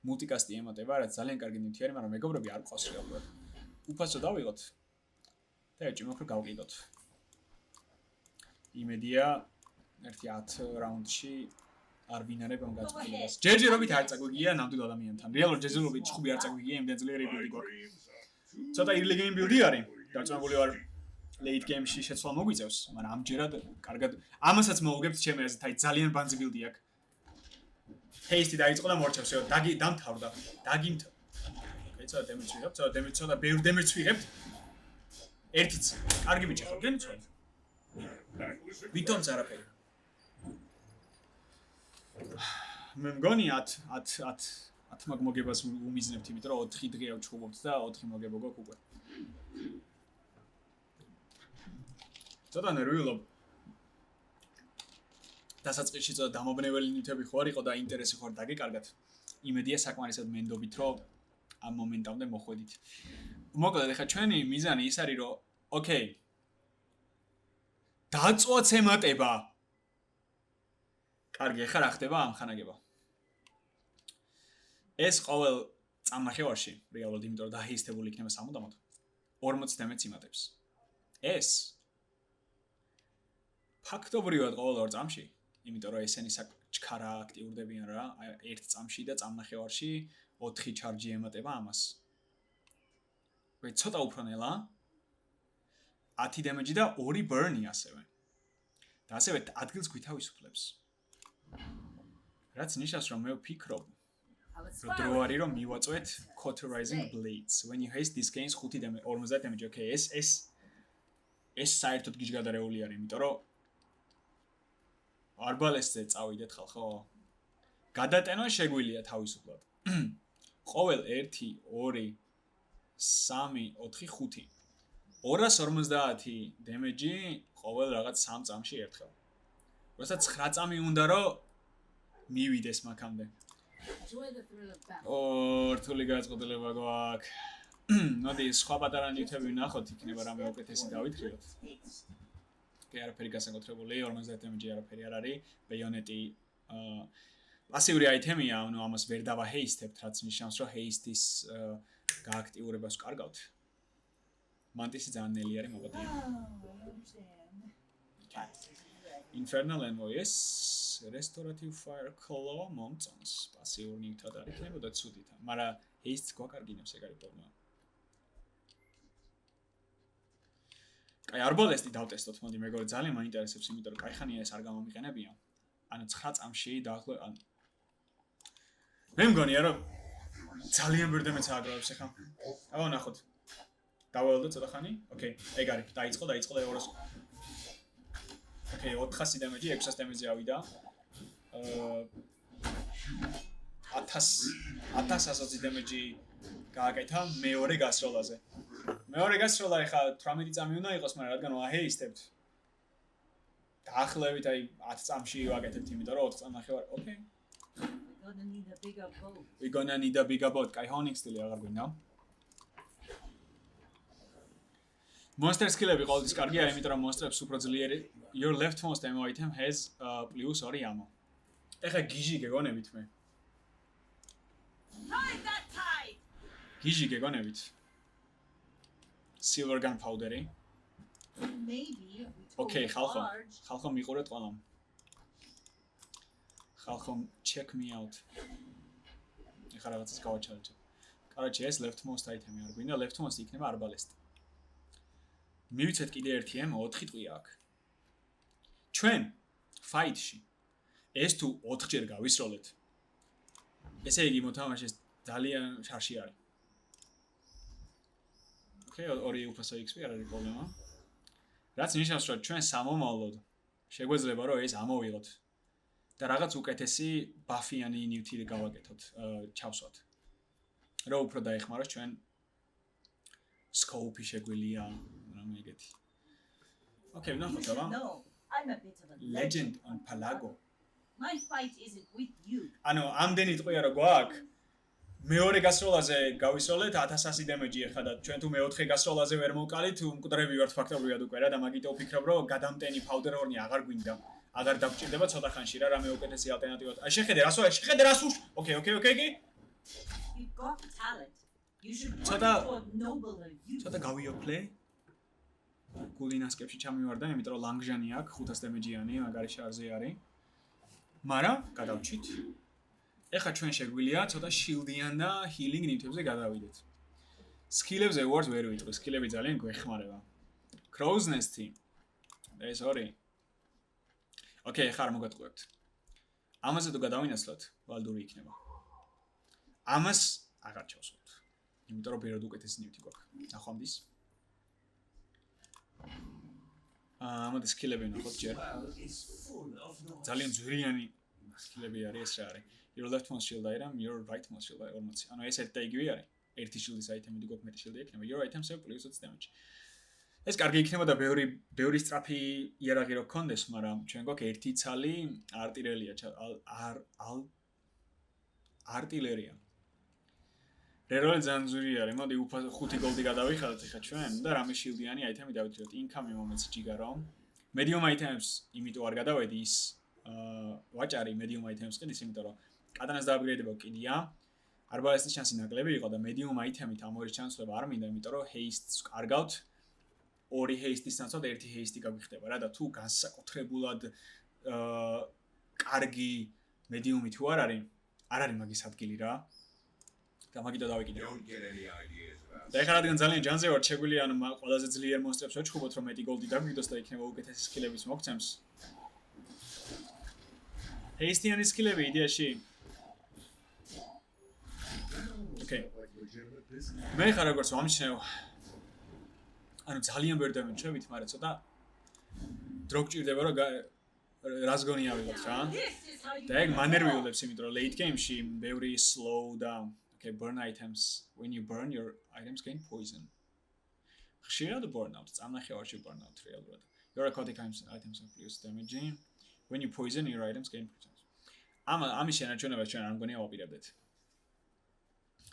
Speaker 1: Multicast-ი ემატება, რაც ძალიან კარგი ნივთი არის, მაგრამ მეგობრები არ ყავს რეალურად. უფასო დავიღოთ. და ეჭი მოხდა გავყიდოთ. იმედია 1-10 რაუნდში არ ვინარებამ გაწყობას. ჯერჯერობით არ წაგვიგია ნამდვილ ადამიანთან. რეალურად ჯერჯერობით ჩხუბი არ წაგვიგია, იმდენ ძლიერი ბილდი გვაქვს. ცოტა early game build-ი არის. დარწმუნებული ვარ late game-ში შეცვლა მოგვიწევს, მაგრამ ამჯერად კარგად ამასაც მოვუგებთ ჩემი აზრით, აი ძალიან ბანძი ბილდი აქვს. Haste-ი დაიწყო და მორჩევს, დამთავრდა. დაგიმთ. Okay, ცოტა damage ვიღებთ, ცოტა ბევრ damage ვიღებთ. ერთიც. კარგი ბიჭი ხო, გენიცვალ. ვითომც არაფერი. მე მგონი 10 მაგ მოგებას უმიზნებთ, იმიტომ რომ 4 დღე ავჩხუბობთ და 4 მოგება გვაქვს უკვე. ცოტა ნერვიულობ. დასაწყისში ცოტა დამობნეველი ნივთები ხო არ იყო და ინტერესი ხო არ დაგეკარგათ. იმედია საკმარისად მენდობით, რომ ამ მომენტამდე მოხვედით. მოკლედ ახლა ჩვენი მიზანი ის არის, რომ okay. დაწვაც ემატება. კარგი, ახლა რა ხდება ამ ხანაგება? ეს ყოველ წამნახევარში, რეალურად, იმიტომ რომ დაჰეისტებული იქნება სამუდამოდ 40 დამეც იმატებს. ეს ფაქტობრივად ყოველ 2 წამში, იმიტომ რომ ესენი ჩქარა აქტიურდებიან რა, 1 წამში და წამნახევარში 4 ჩარჯი ემატება ამას. ვე ცოტა უფრო ნელა. 10 damage და 2 burn-ი ასევე. და ასევე ადგილს გვითავისუფლებს. რაც ნიშნავს რომ მე ვფიქრობ რომ დრო არის რომ მივაწვეთ Cauterizing Blades. When you haste this gains 5 damage 50 damage. Okay, ეს საერთოდ გიჟგადარეული არის, იმიტომ რომ არბალესზე წავიდეთ ხალხო. გადატენვა შეგვიძლია თავისუფლად. ყოველ 1 2 3 4 5 250 damage ყოველ რაღაც 3 წამში ერთხელ. როცა 9 წამი უნდა რომ მივიდეს მაგამდე. რთული გაწყობილება გვაქვს. მოდი სხვა პატარა ნივთები ვნახოთ, იქნება რამე უკეთესი დავითხრიოთ. კი, არაფერი გასაკუთრებული, 50 damage არაფერი არ არის. ბეიონეტი პასიური აიტემია, ანუ ამას ვერ დავაჰეისტებთ, რაც ნიშნავს, რომ ჰეისტის გააქტიურებას ვკარგავთ. მანტისი ძალიან ნელი არის, მოგოდი. Infernal Envoy-ის Restorative Fire Claw მომწონს. პასიური ნივთად არ იქნებოდა ცუდით, მაგრამ haste გვაკარგინებს, ეგ არის პრობლემა. კაი, არბალესტი დავტესტოთ, მოდი, მეგობრე, ძალიან მაინტერესებს, იმიტომ რომ კაიხანია ეს არ გამომიყენებია. ანუ 9 წამში დაახლოებით ან მე მგონია რომ ძალიან ბევრი დამეც აგროვებს ახლა. აბა ნახოთ. დაველოდო ცოტა ხანი? ოკეი, ეგ არის. დაიწყო და 200. ოკეი, 400 damage, 600 damage ავიდა. 1100 damage გააკეთა მეორე გასროლაზე. მეორე გასროლა ახლა 18 წამი უნდა იყოს, მაგრამ რადგან ვაჰეისტებთ. დაახლოებით აი 10 წამში ვაკეთებთ, იმიტომ რომ 4 წამნახევარი. ოკეი. We're gonna need a bigger boat. კაი, Honing სტილი აღარ გვინდა. Monster skill-ები ყოველთვის კარგია, იმიტომ რომ monster-ებს უფრო ძლიერი. Your leftmost ammo item has plus 2 ammo. ეხა გიჟი გეგონებით მე. გიჟი გეგონებით. Silver gunpowder-ი. Okay, ხალხო მიყურეთ ყველამ. ხალხო check me out. ეხლა რაღაცას გავაჩალეთ. კაროჩე, ეს leftmost item-ი არ გვინდა, leftmost იქნება arbalest. მივიცეთ კიდე ერთი ემო 4 ტყვია აქვს. ჩვენ fight-ში ეს თუ 4 ჯერ გავისროლეთ. ესე იგი მოთამაშეს ძალიან შარში არის. Okay, ორი უფასო XP არ არის პრობლემა. რაც ნიშნავს, რომ ჩვენ სამომავლოდ შეგვეძლება რომ ეს ამოვიღოთ და რაღაც უკეთესი ბაფიანი ნივთი გავაკეთოთ, ჩავსვათ. რომ უფრო დაეხმაროს ჩვენ scope-ი შეგვიძლია რამე ეგეთი. Okay, ვნახოთ აბა.
Speaker 2: No, I'm a bit of a
Speaker 1: Legend on Palago.
Speaker 2: My fight isn't with you.
Speaker 1: ანუ ამდენი ტყვია რო გვაქვს. მეორე გასროლაზე გავისროლეთ 1100 damage ეხლა და ჩვენ თუ მეოთხე გასროლაზე ვერ მოვკალით, მკვდრები ვართ ფაქტობრივად უკვე რა და მაგიტო ვფიქრობ რომ გადამტენი powder horn-ი აღარ გვინდა. აღარ დაგჭირდება ცოტა ხანში რა რამე უკეთესი ალტერნატივა. აი შეხედე რას უშ. Okay.
Speaker 2: You've got talent. You should work
Speaker 1: ცოტა-
Speaker 2: toward nobler you.
Speaker 1: ცოტა გავიოფლე. გულინასკებში ჩამივარდა, იმიტომ რომ ლანგჟანი აქვს 500 damage-იანი, მაგარი შარზე არის. მაგრამ გადავჭით. ეხლა ჩვენ შეგვიძლია ცოტა shield-იან და healing ნივთებზე გადავიდეთ. სკილებზე wars ვერ ვიტყვი, სკილები ძალიან გვეხმარება. Crow's Nest-ი. ეს ორი. Okay, ხარ მოგატყუებთ. ამაზე თუ გადავინაცვლოთ, ვალდური იქნება. ამას აღარ ჩავსვათ. იმიტომ რომ პირად უკეთესი ნივთი გვაქვს. ნახვამდის. ამადა სკილები ნახოთ ჯერ. ძალიან ძვირიანი სკილები არის ეს რა არის. Your leftmost shield item, your rightmost shield item 40. ანუ ეს ერთ და იგივე არის. ერთი shield-ის item-ი გვაქვს, მეტი shield-ი ექნება. Your items have plus 20 damage. ეს კარგი იქნება და ბევრი სწრაფი იარაღი რო გქონდეს, მაგრამ ჩვენ გვაქვს ერთი ცალი არტილერია, არტილერია. რეროლი ძალიან ძვირი არის. მოდი 5 goldi გადავიხადოთ ეხა ჩვენ და რამე shield-იანი item-ი დავიწყოთ. Income moments ჯიგარო. Medium items იმიტომ არ გადავედი ის ვაჭარი medium items ყიდის, იმიტომ რომ კატანას დააპგრეიდება კიდია. არბალესტის შანსი ნაკლები იყო და medium item-ით ამ ორი ჩანსვლება არ მინდა, იმიტომ რომ haste-ს კარგავთ. 2 haste-ის ნაცვლად 1 haste-ი გაგვიხდება რა და თუ განსაკუთრებულად კარგი medium-ი თუ არ არის მაგის ადგილი რა. გამაგიტო დავიკიდე.
Speaker 4: Don't get any ideas about
Speaker 1: და ეხლა რადგან ძალიან ჯანზე ვარ, შეგვიძლია ანუ ყველაზე ძლიერ მონსტრებს ვეჩხუბოთ, რომ მეტი გოლდი დაგვიდოს და იქნება უკეთესი სკილების მოგცემს. ჰეისტიანის სკილები იდეაში. ოკეი.
Speaker 4: like legitimate business.
Speaker 1: მე ხარ როგორც მომჩნევ. ანუ ძალიან ვერ დამეჩვევით, მაგრამ ცოტა დრო გჭირდება რომ რას გონი ავიღოთ რა.
Speaker 2: This is how you
Speaker 1: და ეგ მანერვიულებს, იმიტომ რომ late game-ში ბევრი slow down. Okay, burn items. When you burn, your items gain poison. ხშირად burnout, წამნახევარში burnout რეალურად. Your aquatic items are plus damage. When you poison, your items gain poison. ამის შენარჩუნებას ჩვენ არ მგონია ვაპირებდეთ.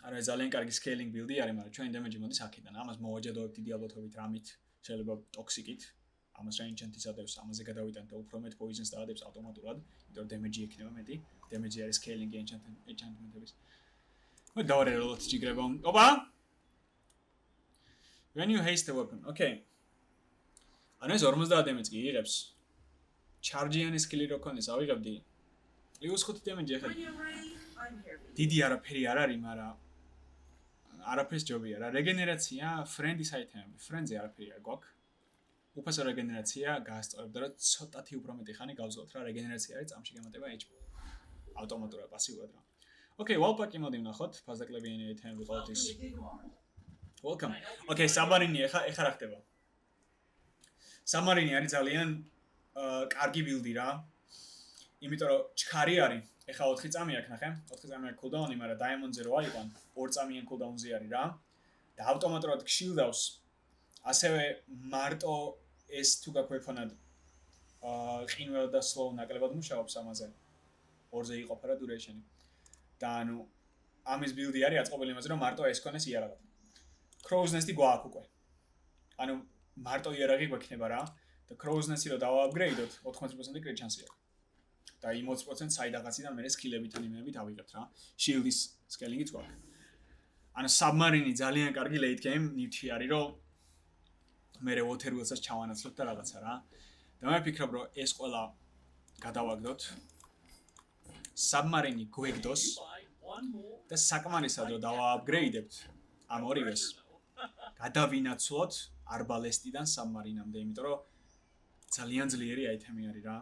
Speaker 1: არა ძალიან კარგი scaling build-ი არის, მაგრამ ჩვენ damage მოდის აქედან. ამას მოვაჯადოვებთ დიდი ალბათობით რამით, შეიძლება toxic-ით. ამას რა enchant-ის ადევს, ამაზე გადავიტანთ და უფრო მეტ poison-ს დაადებს ავტომატურად, იმიტომ რომ damage-ი ექნება მეტი. Damage-ი არის scaling enchantment-ების. მე დავარელოთ ჯიგრება. ოპა! When you haste the weapon. Okay. ანუ ეს 50 damage კი იღებს. Charge-იანი skill-ი რო ქონდეს, ავიღებდი. Plus 5 damage ეხება.
Speaker 2: When you're ready, I'm here.
Speaker 1: დიდი არაფერი არ არის, მაგრამ არაფერს ჯობია რა. რეგენერაცია, friend-ის item-ები. Friend-ზე არაფერი არ გვაქვს. უფასო რეგენერაცია გაასწორებდა, რომ ცოტათი უფრო მეტი ხანი გავზოლოთ რა. რეგენერაცია არის წამში გამატება HP. ავტომატურად პასიურად რა. Okay, wallpack-ი მოდი ვნახოთ. ფაზაკლებიანი item-ები ყოველთვის. Welcome. Okay, Submarine ეხა რა ხდება? Submarine არის ძალიან კარგი build-ი რა. იმიტომ რომ ჩქარი არის. ეხა 4 წამი აქვს ნახე. 4 წამი აქვს cooldown-ი, მაგრამ Diamond-ზე რო აიყვან, 2 წამიან cooldown-ზე არის რა. და ავტომატურად გშილდავს. ასევე მარტო ეს თუ გაქვეფონად ყინველ და slow ნაკლებად მუშაობს ამაზე. 2-ზე იყოფა რა duration-ი. და ანუ ამის build-ი არის აწყობილი იმაზე, რომ მარტო ეს ქონეს იარაღად. Crow's Nest-ი გვაქვს უკვე. ანუ მარტო იარაღი გვექნება რა და Crow's Nest-ი რო დავა-upgrade-ოთ, 80% crit chance-ი აქვს. და 20% საიდაღაციდან მე სკილებიდან იმებით ავიღებთ რა. Shield-ის scaling-იც გვაქვს. ანუ Submarine-ი ძალიან კარგი late game newt-ი არის, რომ მე water wheels-ას ჩავანაცვლებ და რაღაცა რა. და მე ვფიქრობ, რომ ეს ყველა გადავაგდოთ. Submarine-ი გვეგდოს და საკმარისად რომ დავა-upgrade-ებთ ამ ორივეს. გადავინაცვლოთ არბალესტიდან Submarine-ამდე, იმიტომ რომ ძალიან ძლიერი აიტემი არის რა.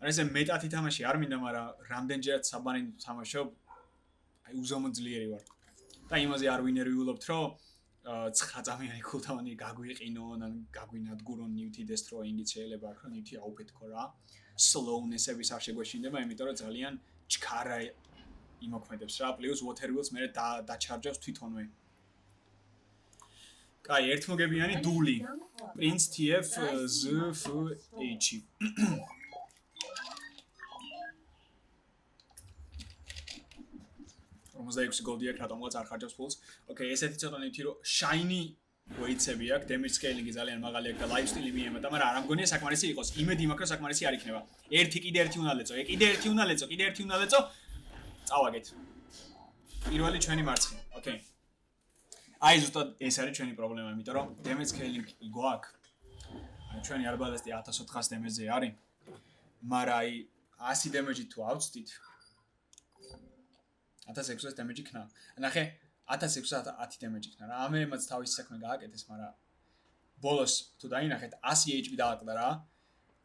Speaker 1: არა ესე მეტად ითამაში არ მინდა, მაგრამ რამდენჯერაც Submarine თამაშობ, აი უზომოდ ძლიერი ვარ. და იმაზე არ ვინერვიულობთ, რომ 9 წამიანი cooldown-ი გაგვიყინონ, ან გაგვინადგურონ newt-ი destroying-ით შეიძლება აქ რომ newt-ი აუფეთქო რა. Slowness-ების არ შეგვეშინდება, იმიტომ რომ ძალიან ჩქარა იმოქმედებს რა. Plus water wheels მე დაჩარჯავს თვითონვე. კაი, ერთმოგებიანი დული. Prince TF ZFH. 46 goldi აქვს, რატომღაც არ ხარჯავს ფულს. Okay, ესეთი ცოტა ნივთი რომ shiny weights-ები აქვს, damage scaling-ი ძალიან მაღალი აქვს და lifestyle-ი მიემატა, მაგრამ არ ამგონია საკმარისი იყოს. იმედი მაქვს, რომ საკმარისი არ იქნება. კიდე ერთი უნდა ლეწო, კიდე ერთი უნდა ლეწო. წავაგეთ. პირველი ჩვენი მარცხი. Okay. აი ზუსტად ეს არის ჩვენი პრობლემა, იმიტომ რომ damage scaling-ი გვაქვს. აი ჩვენი არბალესტი 1400 damage-ზე არის. მაგრამ აი 100 damage-ი თუ ავწვდით 1600 damage იქნა. ნახე 1610 damage იქნა რა. ამემაც თავისი საქმე გააკეთეს, მაგრამ ბოლოს თუ დაინახეთ 100 HP დააკლდა რა.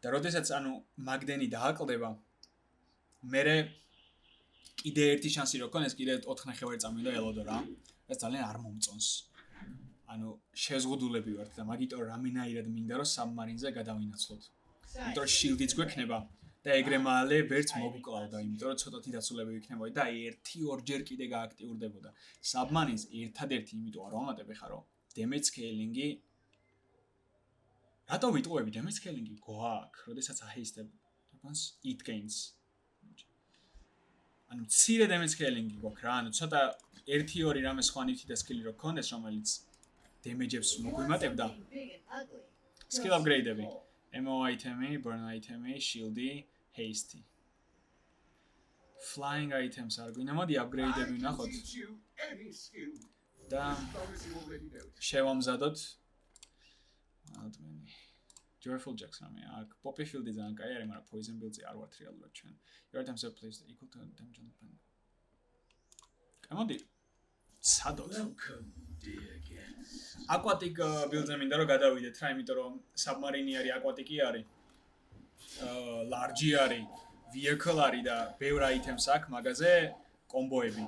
Speaker 1: და როდესაც ანუ მაგდენი დააკლდება, მერე კიდე ერთი შანსი რო ქონეს, კიდე 4 ნახევარი წამი უნდა ელოდო რა. ეს ძალიან არ მომწონს. ანუ შეზღუდულები ვართ და მაგიტომ რამენაირად მინდა რომ Submarine-ზე გადავინაცვლოთ. იმიტომ რომ shield-იც გვექნება და ეგრე მალე ვერც მოგუკლავდა, იმიტომ რომ ცოტათი დაცულები იქნებოდა და 1-2 ჯერ კიდე გააქტიურდებოდა. Submarine-ს ერთადერთი იმიტომ არ ვამატებ ხა რომ damage scaling-ი რატო ვიტყუები damage scaling-ი გვაქვს, როდესაც აჰეისტებ თავს it gains. ანუ მცირე damage scaling-ი გვაქვს რა, ანუ ცოტა 1-2 რამე სხვა ნივთი და skill-ი რო ქონდეს, რომელიც damage-ებს მოგვიმატებდა. Skill upgrade-ები. Ammo item-ი, burn item-ი, shield-ი, haste-ი. Flying items არ გვინდა, მოდი upgrade-ები ვნახოთ. და შევამზადოთ. admin. Joyful Jacks რამე აქ Poppy Field-ი ძალიან კაი არის, მაგრამ Poison Build-ზე არ ვართ რეალურად ჩვენ. Your items are placed equal to damage on the pen. მოდი. სადოთ.
Speaker 4: Welcome, dear guests.
Speaker 1: Aquatic build-ზე მინდა რომ გადავიდეთ რა, იმიტომ რომ submarine არის, aquatic არის. Large არის, vehicle არის და ბევრ items აქვს მაგაზე კომბოები.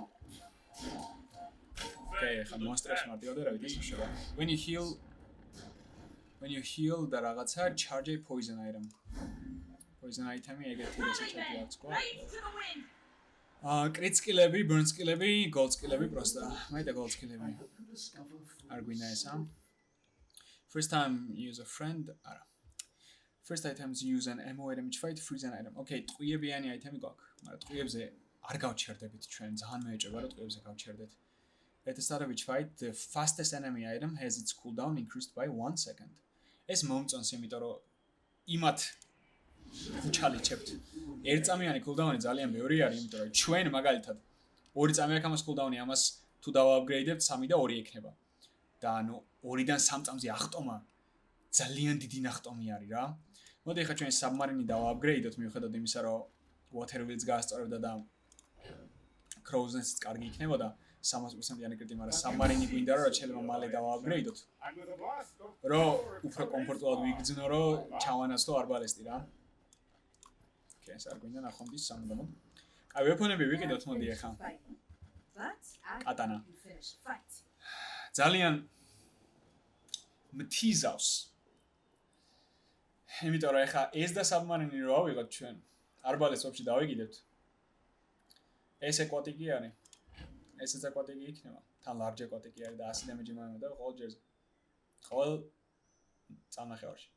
Speaker 1: Okay, ხა monsters მარტივად რა ვიცი შევა. When you heal და რაღაცა charge a poison item. Poison item-ი ეგეთი რესეჩები აქვს ყო.
Speaker 2: Race to the wind.
Speaker 1: Crit skill-ები, burn skill-ები, gold skill-ები პროსტა. მაიტა gold skill-ები. არ გვინდა ესა. First time use a friend. არა. First items use an ammo item which fight freeze an item. Okay, ტყვიებიანი item-ი გვაქვს, მაგრამ ტყვიებზე არ გავჩერდებით ჩვენ, ძალიან მეეჭება რომ ტყვიებზე გავჩერდეთ. At the start of each fight, the fastest enemy item has its cooldown increased by 1 second. ეს მომწონს, იმიტომ რომ იმათ უჩალიჩებთ. ერთწამიანი cooldown-ი ძალიან ბევრი არის, იმიტომ რომ ჩვენ მაგალითად 2 წამი აქვს ამას cooldown-ი, ამას თუ დავაპგრეიდებთ 3 და 2 ექნება. და ანუ 2-დან 3 წამზე ახტომა ძალიან დიდი ნახტომი არის რა. მოდი ახლა ჩვენ submarine-ი დავაპგრეიდოთ, მიუხედავად იმისა, რომ water wheels გაასწორებდა და crow's nest-იც კარგი იქნებოდა 300%-იანი კრიტი, მაგრამ submarine-ი გვინდა რომ შეიძლება მალე დავაპგრეიდოთ. რომ უფრო კომფორტულად ვიგრძნო, რომ ჩავანაცვლო არბალესტი რა. Okay, ეს არ გვინდა ნახომდის სამუდამოდ. აი, ვეფონები ვიყიდოთ მოდი ახლა.
Speaker 2: But
Speaker 1: Katana.
Speaker 2: you finish fight.
Speaker 1: ძალიან მთიზავს. იმიტომ რომ ახლა ეს და submarine-ი რო ავიღოთ ჩვენ, არბალესტს ვაფშე დავიგიდებთ. ეს aquatic-ი არის. ესეც aquatic-ი იქნება. თან large aquatic-ი არის და 100 damage-ი მოემატა ყოველ ჯერზე. ყოველ წამნახევარში.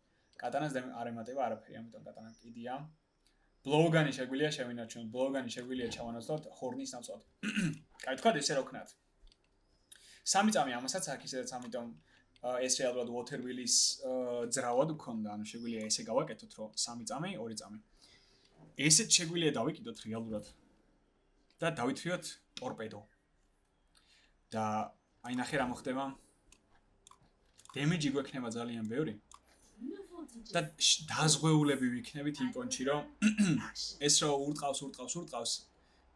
Speaker 1: კატანას არ ემატება არაფერი, ამიტომ კატანა კიდია. Blowgun-ი შეგვიძლია შევინარჩუნოთ. Blowgun-ი შეგვიძლია ჩავანაცვლოთ ჰორნის ნაცვლად. კაი, თქვა ესე რო ქნათ. 3 წამი ამასაც აქვს, ისედაც ამიტომ ეს რეალურად water wheel-ის ძრავად გქონდა, ანუ შეგვიძლია ესე გავაკეთოთ, რომ 3 წამი, 2 წამი. ესეც შეგვიძლია დავიკიდოთ რეალურად. და დავითრიოთ ტორპედო. და აი ნახე რა მოხდება. Damage-ი გვექნება ძალიან ბევრი. და დაზღვეულები ვიქნებით იმ პონჩი, რომ ეს რო ურტყავს,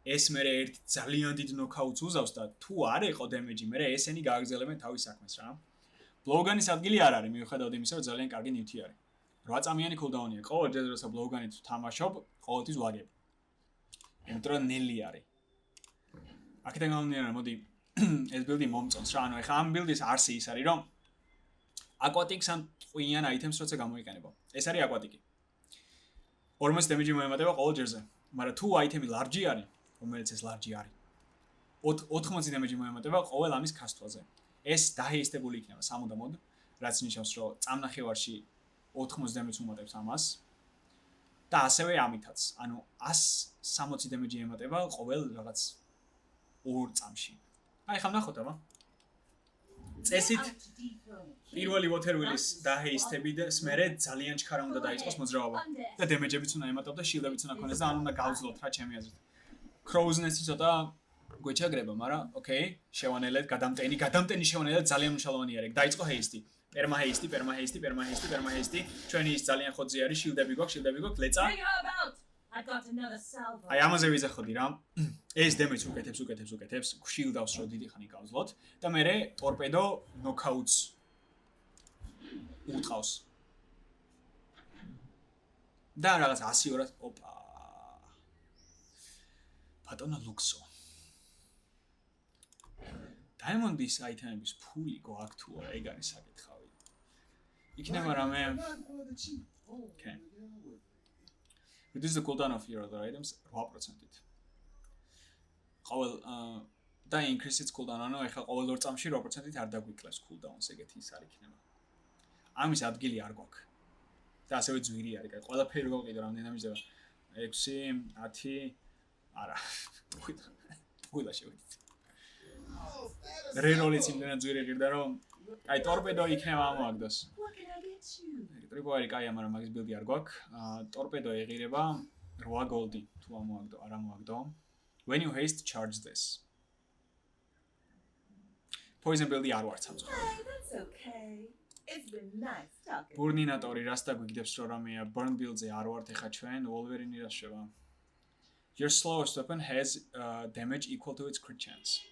Speaker 1: ეს მერე ერთ ძალიან დიდ ნოკაუტს უზავს და თუ არ ეყო დემეჯი, მერე ესენი გააგრძელებენ თავის საქმეს რა. Blowgun-ის ადგილი არ არის, მიუხედავად იმისა, რომ ძალიან კარგი ნივთი არის. 8 წამიანი cooldown-ია. ყოველ ჯერ როცა Blowgun-ით თამაშობ, ყოველთვის ვაგებ. იმიტომ რომ ნელი არის. აქედან გამომდინარე, მოდი ეს build-ი მომწონს რა, ანუ ეხლა ამ build-ის არსი ის არის, რომ aquatics ან ტყვიან items როცა გამოიყენება. ეს არის aquatic-ი. 40 damage-ი მოემატება ყოველ ჯერზე. მაგრამ თუ item-ი large არის, რომელიც ეს large არის, 80 damage-ი მოემატება ყოველ ამის ქასტვაზე. ეს დაჰეისტებული იქნება სამუდამოდ, რაც ნიშნავს, რომ წამნახევარში 80 damage-ს უმატებს ამას. და ასევე ამითაც, ანუ 160 damage-ი ემატება ყოველ რაღაც 2 წამში. აი ხა ნახოთ აბა. წესით პირველი water wheel-ის დაჰეისტები და მერე ძალიან ჩქარა უნდა დაიწყოს მოძრაობა. და დემეჯებიც უნდა ემატებოდა, შილდებიც უნდა ქონდეს და ან უნდა გავძლოთ რა ჩემი აზრით. Crow's Nest-ი ცოტა გვეჩაგრება, მაგრამ ოკეი, შევანელეთ, გადამტენი შევანელეთ ძალიან მნიშვნელოვანი არის. დაიწყო ჰეისტი. პერმაჰეისტი. ჩვენი ის ძალიან ხოძე არის, შილდები გვაქვს, ლეწა.
Speaker 2: Bring her about. I got another salvo.
Speaker 1: აი ამაზე ვიზახოდი რა. ეს დემეჯს უკეთებს, შილდავს რო დიდი ხანი გავძლოთ და მერე ტორპედო ნოკაუტს უტყავს. და რაღაც 100-200. ოპა. ბატონო ლუქსო. Diamond-ის item-ების ფული გვაქვს თუ არა, ეგ არის საკითხავი. იქნება რამე. Okay. Reduce the cooldown of your other items 8%-ით. ყოველ და increase its cooldown, ანუ ეხლა ყოველ 2 წამში 8%-ით არ დაგვიკლებს cooldown-ს, ეგეთი ის არის იქნება. ამის ადგილი არ გვაქვს. და ასევე ძვირი არის, ყველაფერი გავყიდო რამდენი დამიჯდება. 6, 10, არა. ყველა შევიდით. რეროლიც იმდენად ძვირი ღირდა, რომ აი ტორპედო იქნება ამოაგდოს.
Speaker 2: What can I get you?
Speaker 1: ტრიპო არის კაი, მაგრამ მაგის ბილდი არ გვაქვს. ტორპედო ეღირება 8 goldi თუ ამოაგდო, არ ამოაგდო. When you haste, charge this. Poison build-ი არ ვარ სამწუხაროდ.
Speaker 2: Hey, that's okay. It's been nice talking.
Speaker 1: Burninatory რას დაგვიგდებს რომ რამეა burn build-ზე არ ვართ ეხა ჩვენ, Wolverine-ი რა შევა. Your slowest weapon has damage equal to its crit chance.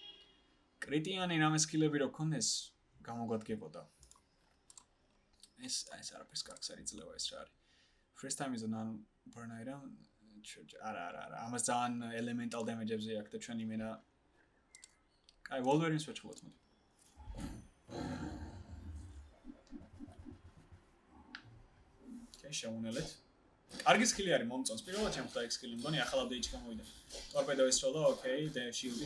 Speaker 1: კრიტიანი რამე სკილები რო ქონდეს გამოგვადგებოდა. ეს არაფერს კარგს არ იძლევა ეს რა არის. First time is a non-burn item. არა. ამას ძალიან elemental damage-ებზე აქვს და ჩვენ იმენა აი Wolverine-ს ვეჭხლოთ მოდი. შეუნელეთ. კარგი სკილი არის მომწონს. პირველად შემხვდა ეს სკილი, მგონი ახალ აპდეიტში გამოვიდა. ტორპედო ესროლა, ოკეი, და შილდი.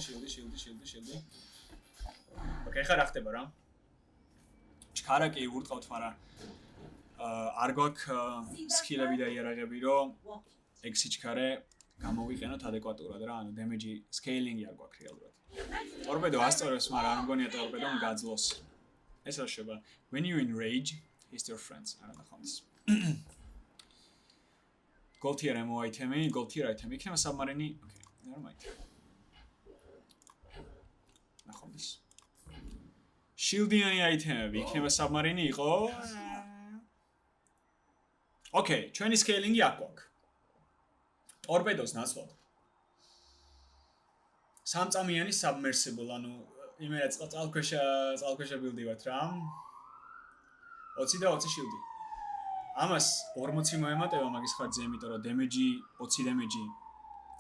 Speaker 1: ოკეი, ხა რა ხდება რა? ჩქარა კი ვურტყავთ, მაგრამ არ გვაქვს სკილები და იარაღები, რომ ეგ სიჩქარე გამოვიყენოთ ადეკვატურად რა, ანუ დემეჯი სკეილინგი არ გვაქვს რეალურად. ტორპედო ასწორებს, მაგრამ არ მგონია ტორპედომ გაძლოს. ეს რა შევა? When you in rage, hit your friends. არა ნახავთ. Gold tier ammo item, იქნება submarine, okay, never mind. ნახავთ. Shield-იანი item-ები, იქნება submarine იყო. Okay, ჩვენი scaling-ი აქ გვაქვს. ტორპედოს ნაცვლად. სამწამიანი submersible, ანუ იმერაც წყალქვეშა build-ი ვართ რა. 20 და 20 shield-ი. ამას 40 მოემატება მაგის ხარჯზე, იმიტომ რომ დემეჯი 20 დემეჯი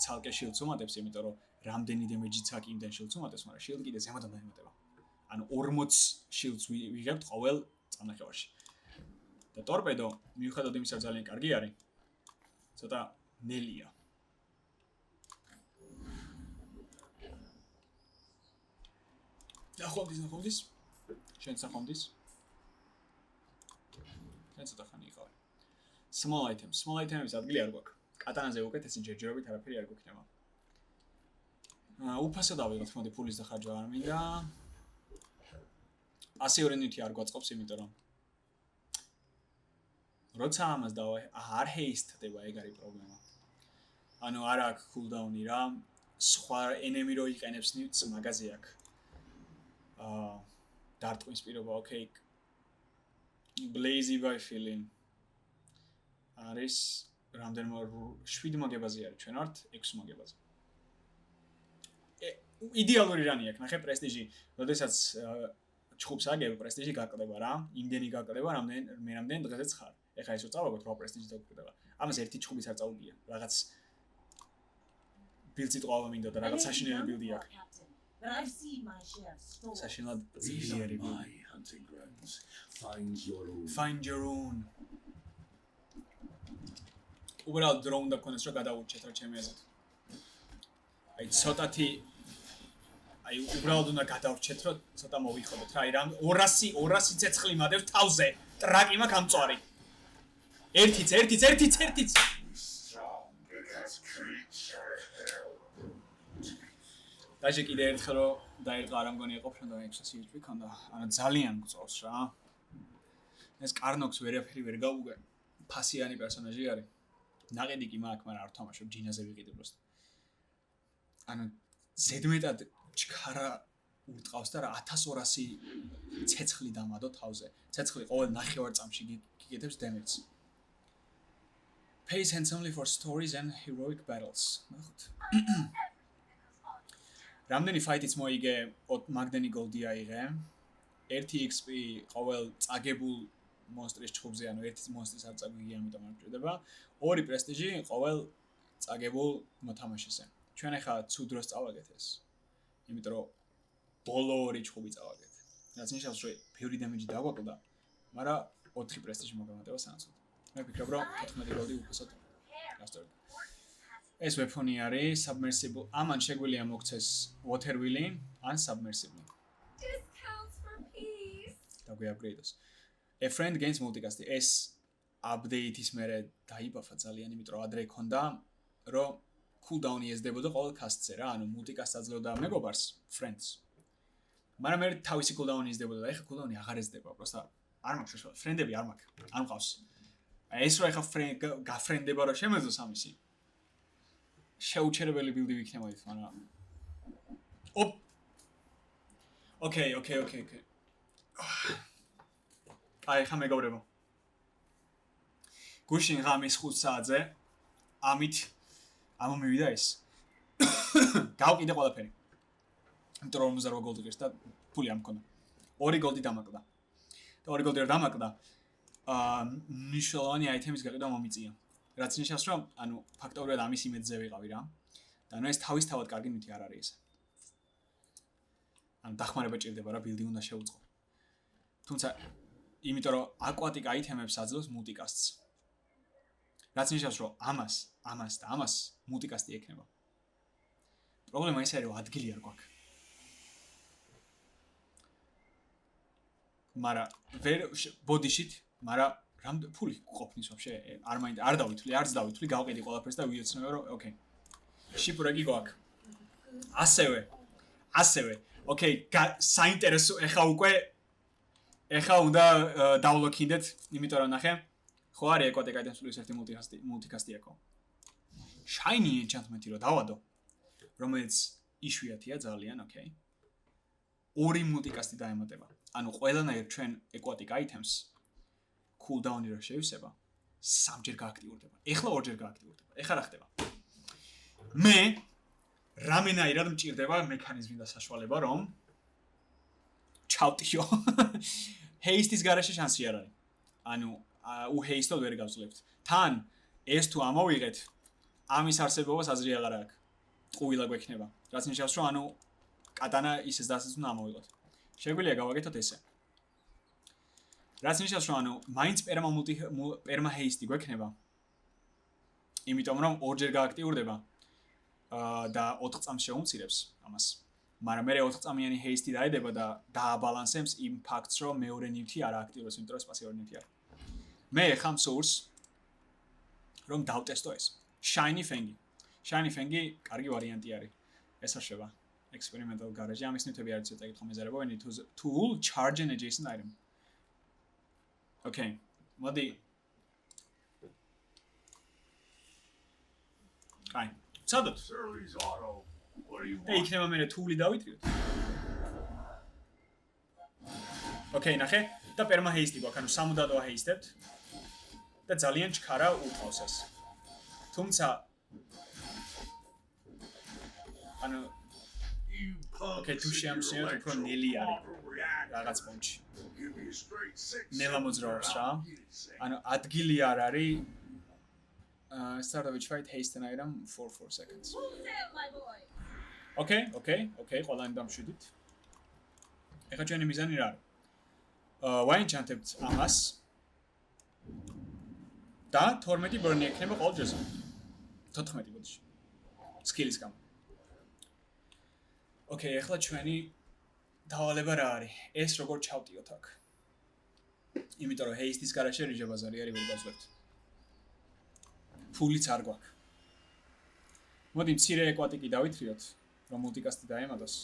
Speaker 1: ცალკე შილდს უმატებს, იმიტომ რომ რამდენი დემეჯიც აქ იმდენ შილდს უმატებს, მაგრამ შილდი კიდე ზემოდან დაემატება. ანუ 40 შილდს ვიღებთ ყოველ წამნახევარში. და ტორპედო მიუხედავად იმისა, რომ ძალიან კარგი არის, ცოტა ნელია. ნახონდის. შენ სახონდის. შენ ცოტა ხანი იყავ. Small items ადგილი არ გვაქვს. კატანაზე უკეთესი ჯერჯერობით არაფერი არ გვექნება. უფასო დავიღოთ, მოდი ფულის დახარჯვა არ მინდა. პასიური ნივთი არ გვაწყობს, იმიტომ რომ როცა ამას არ ჰეისტდება, ეგ არის პრობლემა. ანუ არ აქვს cooldown-ი რა, სხვა enemy რო იყენებს ნივთს მაგაზე აქვს. დარტყმის პირობა, okay. Blazy by feeling. არის რამდენიმე 7 მაგებაზე არის, ჩვენ ვართ 6 მაგებაზე. იდეალური რანი აქვს, ნახე პრესტიჟი, როდესაც ჩხუბს აგებ პრესტიჟი გაკლდება რა, იმდენი გაკლდება, რამდენი დღესაც ხარ. ეხლა ისო წავაგოთ 8 პრესტიჟი დაგკვდება. ამას ერთი ჩხუბის არ წაუგია. რაღაც ბილდს ტყავა მინდა და რაღაც საშინელი ბილდი აქვს.
Speaker 2: But I've seen my share of stories.
Speaker 1: საშინლად
Speaker 4: These
Speaker 1: ძლიერი
Speaker 4: are
Speaker 1: ბილდი.
Speaker 4: my hunting grounds. Find your own.
Speaker 1: უბრალოდ დროუნ და კონეს რო გადაურჩეთ რა ჩემი აზრით. აი ცოტათი აი უბრალოდ უნდა გადავრჩეთ რომ ცოტა მოვიხოდოთ რა. აი რამ 200 ცეცხლი მადევ თავზე. ტრაკი მაქვს ამწვარი. ერთიც. დაჟე კიდე ერთხელ რომ დაერყა არ მგონი იყო ფრენდა 600 HP ქონდა. ანუ ძალიან გწოვს რა. ეს კარნოქს ვერაფერი ვერ გავუგე. ფასიანი პერსონაჟი არის. ნაყიდი კი მაქვს, მაგრამ არ თამაშობ, ჯინაზე ვიყიდე просто. ანუ ზედმეტად ჩქარა ურტყავს და რა 1200 ცეცხლი დამადო თავზე. ცეცხლი ყოველ ნახევარ წამში გიგეთებს დემეჯს. Pays handsomely for stories and heroic battles. ნახოთ. რამდენი ფაიტიც მოიგე, მაგდენი გოლდი აიღე. 1 XP ყოველ წაგებულ მონსტრის ჩხუბზე, ანუ ერთი მონსტრის არ წაგვიგია, ამიტომ არ ჭირდება. 2 პრესტიჟი ყოველ წაგებულ მოთამაშეზე. ჩვენ ახლა ცუდ დროს წავაგეთ ეს. იმიტომ რომ ბოლო 2 ჩხუბი წავაგეთ. რაც ნიშნავს, რომ ბევრი დემეჯი დაგვაკლდა, მაგრამ 4 პრესტიჟი მოგემატება სანაცვლოდ. მე ვფიქრობ, რომ 14 გოლდი უფასოდ გასწორდა. ეს ვეფონი არის submersible. ამან შეგვიძლია მოგცეს water wheel ან submersible.
Speaker 5: Discounts for peace.
Speaker 1: დაგვიაპგრეიდოს. A friend gains multicast. ეს update-ის მერე დაიბაფა ძალიან, იმიტომ რომ ადრე ქონდა, რომ cooldown-ი ესდებოდა ყოველ cast-ზე რა, ანუ multicast აძლევდა მეგობარს, friends. მაგრამ მე თავისი cooldown-ი ესდებოდა და ეხლა cooldown-ი აღარ ესდება, просто არ მაქვს friend-ები არ მაქვს. არ მყავს. აი ეს რა ეხლა გაფრენდება რა შემეძლოს ამისი. შეუჩერებელი ბილდი ვიქნება ის, მაგრამ Okay. აი ხა მეგობრებო. გუშინ ღამის 5 საათზე ამით ამომივიდა ეს. გავყიდე ყველაფერი. იმიტომ რომ 48 გოლდი ღირს და ფული არ მქონდა. 2 გოლდი დამაკდა. და 2 გოლდი არ დამაკდა. მნიშვნელოვანი აიტემის გაყიდვა მომიწია. რაც ნიშნავს რომ ანუ ფაქტობრივად ამის იმედზე ვიყავი რა. და ანუ ეს თავისთავად კარგი ნივთი არ არის ეს. ანუ დახმარება ჭირდება რა ბილდი უნდა შეუწყო. თუმცა იმიტომ რომ აკვატიკ აიტემებს აძლევს მულტიკასტს. რაც ნიშნავს რომ ამას და ამას მულტიკასტი ექნება. პრობლემა ის არის რომ ადგილი არ გვაქვს. მაგრამ ვერ ბოდიშით, მაგრამ რამ ფული ყოფნის ვაფშე არ მაინდა არ დავითვლი, არც დავითვლი, გავყიდი ყველაფერს და ვიოცნები რომ ოკეი. შიპურეკი გვაქვს. ასევე. ოკეი, საინტერესო ეხა უნდა დავლოქინდეთ, იმიტომ რომ ნახე. ხო არის ეკვატიკ აიტემს პლუს 1 მულტიკასტი ეკო. Shiny enchantment-ი რო დავადო, რომელიც იშვიათია ძალიან, ოკეი. 2 მულტიკასტი დაემატება. ანუ ყველანაირ ჩვენ equatic items cooldown-ი რო შევისება, 3-ჯერ გააქტიურდება. ეხლა 2-ჯერ გააქტიურდება. ეხლა რა ხდება? მე რამენაირად მჭირდება მექანიზმი და საშუალება, რომ ჩავტიო. Haste-ის გარეშე შანსი არ არის. ანუ უჰეისტოდ ვერ გავძლებთ. თან ეს თუ ამოვიღეთ, ამის არსებობას აზრი აღარ აქვს. ტყუილა გვექნება. რაც ნიშნავს, რომ ანუ კატანა ისეს დასიც უნდა ამოვიღოთ. შეგვიძლია გავაკეთოთ ესე. რაც ნიშნავს, რომ ანუ მაინც პერმა ჰეისტი გვექნება. იმიტომ რომ 2-ჯერ გააქტიურდება და 4 წამს შეუმცირებს ამას. მაგრამ მე 4 წამიანი ჰეისტი დაედება და დააბალანსებს იმ ფაქტს, რომ მეორე ნივთი არ ააქტიურებს, იმიტომ რომ პასიური ნივთი არის. მე ხამ source რომ დავტესტო ეს. Shiny Fang-ი კარგი ვარიანტი არის. ეს არ შევა. Experimental garage. ამის ნივთები არის ცოტა კითხვა მეზარება. We need to tool charge an adjacent item. Okay. მოდი. აი. ცადოთ.
Speaker 4: Surly's auto. What do you
Speaker 1: და
Speaker 4: want?
Speaker 1: იქნება მე თული დავითრიოთ. Okay, ნახე. და პერმა ჰეისტი გვაქვს, ანუ სამუდადო ჰეისტებთ. და ძალიან ჩქარა უთავს ეს. თუმცა ანუ Okay, თუ შეამჩნევთ უფრო ნელი არის რაღაც პონჩი. ნელა მოძრაობს რა. ანუ ადგილი არ არის. Start of each fight haste an item for 4 seconds. Okay, ყველანი დამშვიდით. ეხლა ჩვენი მიზანი რა არის? ვაინჩანტებთ ამას. და 12 ბორნი ექნება ყოველ ჯერზე. 14 ბოდიში. სკილის გამო. Okay, ეხლა ჩვენი დავალება რა არის? ეს როგორ ჩავტიოთ აქ? იმიტომ რომ ჰეისტის გარაშე რიჟა ბაზარი არის ვერ გავძლებთ. ფულიც არ გვაქვს. მოდი მცირე ეკვატიკი დავითრიოთ, რომ მულტიკასტი დაემატოს.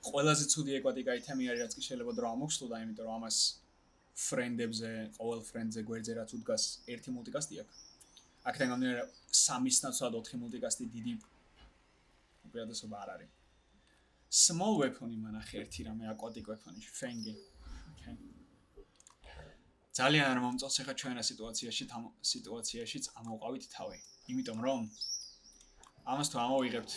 Speaker 1: ყველაზე ცუდი ეკვატიკ აიტემი არის, რაც კი შეიძლება დრო ამოგსვლო და იმიტომ რომ ამას ფრენდებზე, ყოველ ფრენდზე გვერდზე რაც უდგას ერთი მულტიკასტი აქვს. აქედან გამომდინარე 3-ის ნაცვლად 4 მულტიკასტი დიდი უპირატესობა არ არის. Small weapon-ი მანახე ერთი რამე aquatic weapon-ი, Fang-ი. Okay. ძალიან არ მომწონს ახლა ჩვენ რა სიტუაციაშიც ამოვყავით თავი. იმიტომ რომ ამას თუ ამოვიღებთ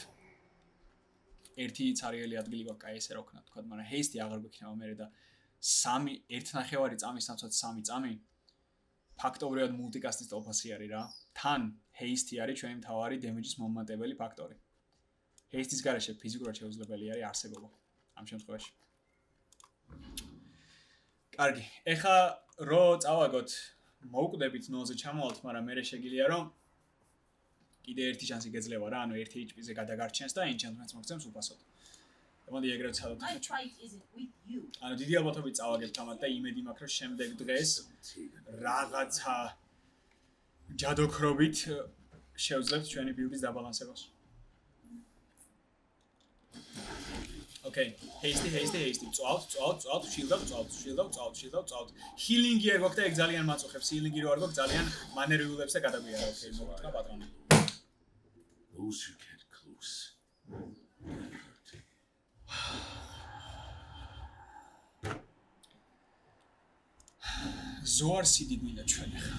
Speaker 1: ერთი цаრიელი ადგილი გვაქვს, აი ესე რა ვქნა, თქვა, მაგრამ haste-ი აღარ გვექნება მერე და 1.5 წამის ნაცვლად 3 წამი ფაქტობრივად მულტიკასტის ტოპასი არის რა. თან haste-ი არის ჩვენი მთავარი damage-ის მომატებელი ფაქტორი. Haste-ის გარეშე ფიზიკურად შეუძლებელი არის არსებობა ამ შემთხვევაში. კარგი, ეხა რო წავაგოთ, მოვკვდებით ნოზე ჩამოვალთ, მაგრამ მე შეგიძლია რომ კიდე ერთი შანსი გეძლევა რა, ანუ 1 HP-ზე გადაგარჩენს და enchantments მოგცემს უფასოდ. მოდი ეგრეთ ცადოთ
Speaker 2: My fight isn't with you.
Speaker 1: ანუ დიდი ალბათობით წავაგებთ ამათ და იმედი მაქვს რომ შემდეგ დღეს რაღაცა ჯადოქრობით შევძლებთ ჩვენი ბილდის დაბალანსებას. Okay, hasty. წვალთ, shield-ად. Healing-ი არ გვაქვს და ეგ ძალიან მაწუხებს. Healing-ი რო არ გვაქვს, ძალიან მანერვიულებს და გადაგვიარა. Okay, მოგეთქვა პატრონი.
Speaker 4: Those who get close.
Speaker 1: ზოარ სიდი გვინდა ჩვენ ახლა.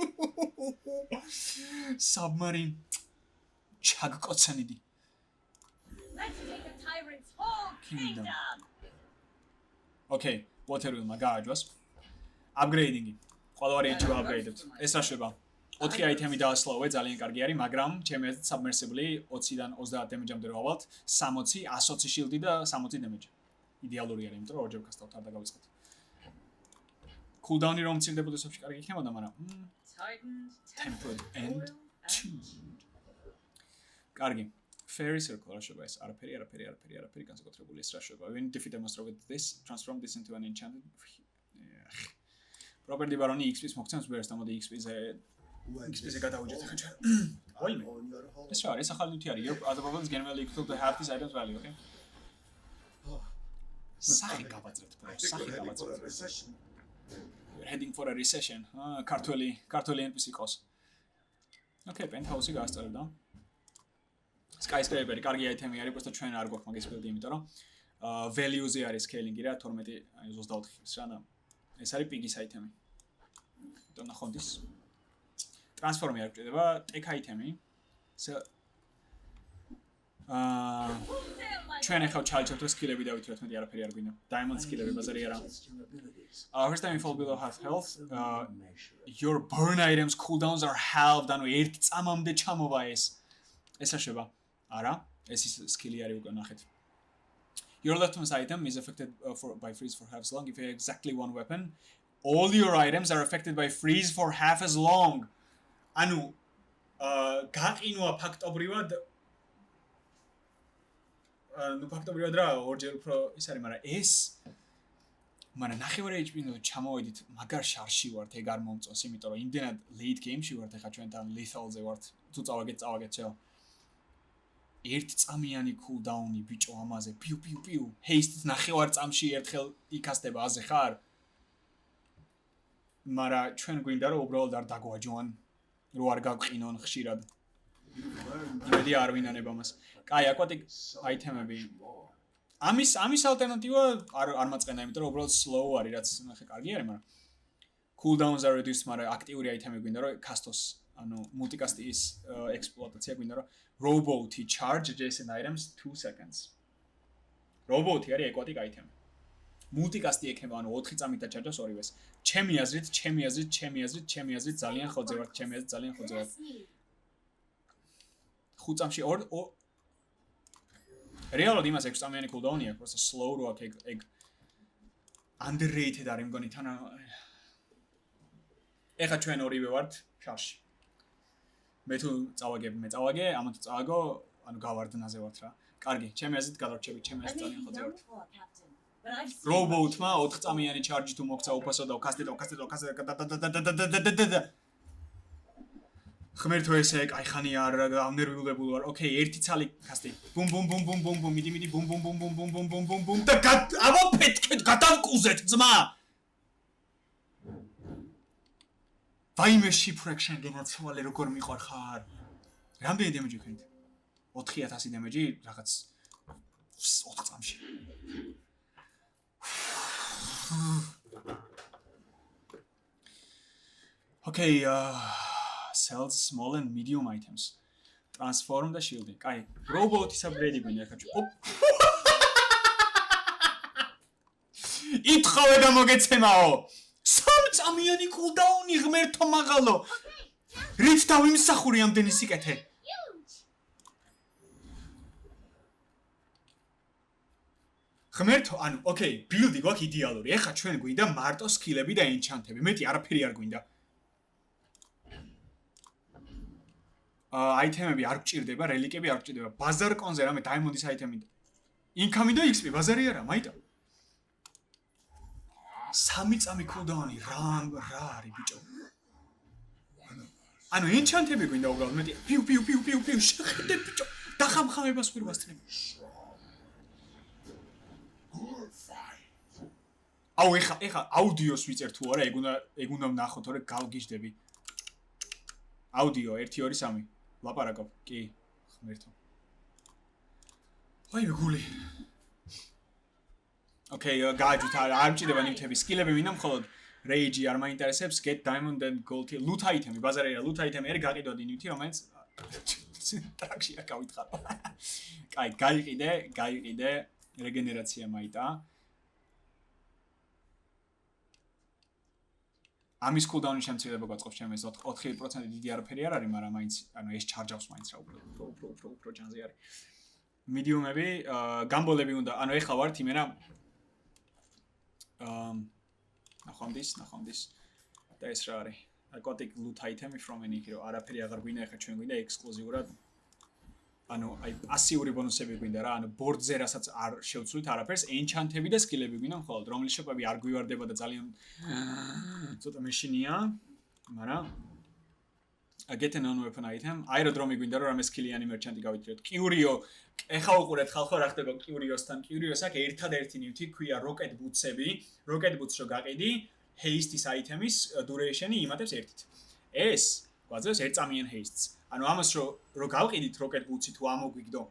Speaker 1: Submarine. Chagkotsaniди.
Speaker 2: Let's take the tyrant's whole
Speaker 1: Kingdom.
Speaker 2: kingdom.
Speaker 1: Okay, water wheel magaajos. Upgrading. ყველა ვარიანტი ვაპგრეიდებთ. ეს რა შვება? 4 აიტემი დაასლოვე, ძალიან კარგი არის, მაგრამ ჩემი აზრით submersible 20-დან 30 დემეჯამდე რო ავალთ, 60, 120 შილდი და 60 დემეჯი. იდეალური არის, იმიტომ რომ ორჯერ ვკასტავთ, არ დაგავიწყეთ. Cooldown-ი რომ მცირდებოდეს ვაფშე კარგი იქნებოდა, მაგრამ
Speaker 2: Tightened,
Speaker 1: tempered and tuned. კარგი. Fairy circle რა შვება ეს? არაფერი განსაკუთრებული ეს რა შვება. When defeat a monster with this, transform this into an enchanted Property baroni XP-ს მოგცემს ვერს და მოდი XP-ზე XP-ზე გადავუჯეთ ახლა ჩვენ. ვაიმე. ეს რა არის? ახალი ნივთი არის. Your other problems can well equal to half this item's value, okay? სახე გავაძრებთ, ბრო, სახე გავაძრებთ. We're heading for a recession. ქართველი NPC ყავს. Okay, penthouse-ი გაასწორებ და. Skyscraper-ი კარგი აიტემი არის, просто ჩვენ არ გვაქვს მაგის build-ი, იმიტომ რომ value-ზე არის scaling-ი რა, 12, აი 24-ის რა და ეს არის piggy-ის აიტემი. და ნახოთ ის. Transform-ი არ გვჭირდება, tech აიტემი. ჩვენ ახლა ჩაიჭერთ სკილები და ვითხრათ მეტი არაფერი არ გვინდა. Diamond სკილები ბაზარი არა. First time you fall below half health, your burn items cooldowns are halved, ანუ 1 წამამდე ჩამოვა ეს. ეს აშვება. არა, ეს ის სკილი არის უკვე ნახეთ. Your leftmost item is affected by freeze for half as long if you have exactly one weapon. All your items are affected by freeze for half as long. ანუ გაყინვა ფაქტობრივად ну ფაქტობრივად რა ორჯერ უფრო ის არის, მაგრამ ეს მაგრამ ნახევარი HP-ნო ჩამოვედით, მაგარ შარში ვართ, ეგ არ მომწონს, იმიტომ რომ იმდენად late game-ში ვართ, ახლა ჩვენთან lethal-ზე ვართ. თუ წავაგეთ შევ. 1 წამიანი cooldown-ი ბიჭო ამაზე. Piu. Haste-ით ნახევარ წამში ერთხელ იქასდება აზე ხარ? მაგრამ ჩვენ გვინდა რომ უბრალოდ არ დაგვაჯვან, რო არ გაგვყინონ ხშირად. იმედი არ ვინანება მას. კაი, aquatic item-ები. ამის ალტერნატივა არ მაწყენა, იმიტომ რომ უბრალოდ slow არის, რაც ნახე კარგი არის, მაგრამ cooldowns are reduced, მაგრამ აქტიური item-ები გვინდა რომ cast-ოს, ანუ multicast-ის ექსპლუატაცია გვინდა რომ robot-ი charge adjacent items 2 seconds. Robot-ი არის aquatic item. Multicast-ი ექნება, ანუ 4 წამით დაჩარჯავს ორივეს. ჩემი აზრით ძალიან ხოძე ვარ, ხუთ წამში რეალურად იმას 6 წამიანი cooldown-ი აქვს, просто slow რო აქვს ეგ underrated არის მგონი თან. ეხა ჩვენ ორივე ვართ შარში. მე თუ წავაგე, ამათ წავაგო, ანუ გავარდნაზე ვართ რა. კარგი, ჩემი აზრით გადარჩებით, ჩემი აზრით ძალიან ხოძე ვართ. Robot-მა 4 წამიანი charge თუ მოგცა უფასო და კასტეტო. ხმერთო ესე კაი ხანი არ ნერვიულებული ვარ. Okay, ერთი ცალი კასტი. ბუმ, მიდი, ბუმ. და ავაფეთქეთ, გადავკუზეთ ძმა. ვაიმე shipwreck-შენ გენაცვალე როგორ მიყვარხარ. რამდენი დემეჯი ქენით? 4000 დემეჯი, რაღაც 4 წამში. Okay, sells small and medium items. Transform და shielding. კაი, robot-ის upgrade-ი გვინდა ახლა. ითხოვე და მოგეცემაო. 3 წამიანი cooldown-ი ღმერთო მაღალო. რით დავიმსახური ამდენი სიკეთე? ღმერთო, ანუ, okay, build-ი გვაქვს იდეალური. ეხლა ჩვენ გვინდა მარტო სკილები და enchant-ები. მეტი არაფერი არ გვინდა. აიტემები არ გჭირდება, რელიკები არ გჭირდება. ბაზარ კონზე რამე diamond-ის აიტემი. income და XP ბაზარი არა, მაიტა. 3 წამი cooldown-ი რა არის ბიჭო? ანუ enchant-ები გვინდა უბრალოდ მეტი. Piu, შეხედე ბიჭო. დახამხამებას ვირვასწრებ. აუ ეხა აუდიოს ვიწერ თუ არა, ეგ უნდა ვნახოთ, თორე გავგიჟდები. აუდიო 1 2 3 ლაპარაკობ. კი, ღმერთო. ვაიმე გული. Okay, გააჯვით, არ მჭირდება ნივთები, სკილები მინდა მხოლოდ Rage არ მაინტერესებს, get diamond and gold loot item-ი, ბაზარია loot item-ი არის გაყიდვადი ნივთი, რომელიც ტრაქში არ გავითხარო. კაი, გაიყიდე, რეგენერაცია მაიტა. ამის cooldown-ი შემცირდება გვაწყობს ჩემს 4% დიდი არაფერი არ არის, მაგრამ მაინც ანუ ეს charge-ავს მაინც რა უფრო ჯანზე არის. Medium-ები, გამბოლები უნდა, ანუ ეხლა ვართ იმენა ნახავდის და ეს რა არის? Aquatic loot item-ი from any hero. არაფერი აღარ გვინდა, ეხლა ჩვენ გვინდა ექსკლუზიურად. ანუ აი პასიური ბონუსები გვინდა რა, ანუ ბორდზე რასაც არ შევცვლით არაფერს, enchant-ები და skill-ები გვინდა მხოლოდ, რომლის შეფები არ გვივარდება და ძალიან ცოტა მეშინია, მაგრამ get an non-weapon item, aerodromi გვინდა რომ რამე skill-იანი merchant-ი გავიჭრეთ. Curio, ეხლა უყურეთ ხალხო რა ხდება Curios-თან. Curios აქ ერთადერთი ნივთი ქვია rocket boots-ები, rocket boots რო გაყიდი, haste-ის item-ის duration-ი იმატებს ერთით. ეს გვაძლევს ერთწამიან haste-ს. ანუ ამას რო გავყიდით rocket boots-ი თუ ამოგვიგდო.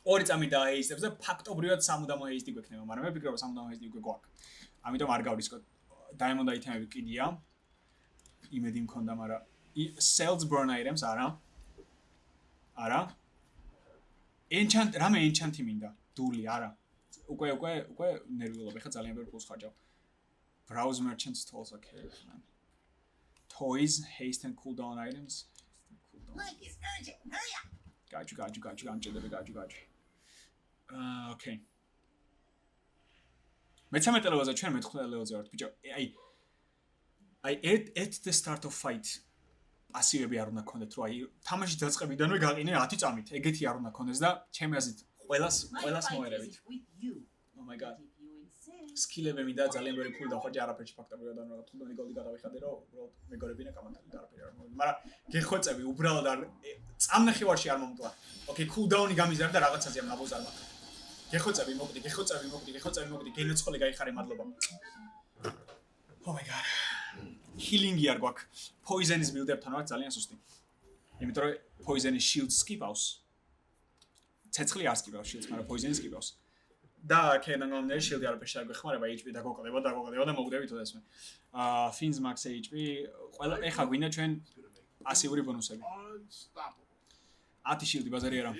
Speaker 1: ორი წამი დააhaste-ებს და ფაქტობრივად სამუდამო haste-ი გვექნება, მაგრამ მე ვფიქრობ სამუდამო haste-ი უკვე გვაქვს. ამიტომ არ გავრისკოთ. Diamond item-ები კიდია. იმედი მქონდა, მაგრამ sells burn items არა. Enchant, რამე enchant-ი მინდა? დული არა. უკვე ნერვიულობ, ეხლა ძალიან ბევრი ფულს ხარჯავ. Browse merchants tools, okay. Toys, haste and cooldown items.
Speaker 2: Look, it's urgent. Hurry up.
Speaker 1: Got you. Okay. მე-13 ლეველზე ჩვენ მე-15 ლეველზე ვართ, ბიჭო. აი at the start of fight პასივები არ უნდა გქონდეთ, რომ აი თამაში დაწყებიდანვე გაყინე 10 წამით. ეგეთი არ უნდა გქონდეს და ჩემი აზრით ყველას მოერევით. Oh my god. Skill-ები მინდა ძალიან ბევრი ფული დავხარჯე არაფერში ფაქტობრივად ანუ რა თუნდაც გოლდი გადავიხადე რომ უბრალოდ მეგოლებინა კამათები და არაფერი არ მომდი. მაგრამ გეხვეწები უბრალოდ არ წამნახევარში არ მომტლა. Okay, cooldown-ი გამიზარდა და რაღაცაზე ამ ნაბოზ არ მაქვს. გეხვეწები მოკდი, გენოცხოლი გაიხარე, მადლობა. Oh my god. Healing-ი არ გვაქვს. Poison-ის build-ებთან ვარ ძალიან სუსტი. იმიტომ რომ poison-ის shields skip-ავს. ცეცხლი არ skip-ავს shields, მაგრამ poison-ის skip-ავს. და კენან გონდე shield-ი არაფერში არ გვეხმარება, HP დაგოკლება და მოვდებით ოდესმე. Fins max HP, ყველა ეხა გვინდა ჩვენ პასიური ბონუსები. 10 shield-ი ბაზარი არა.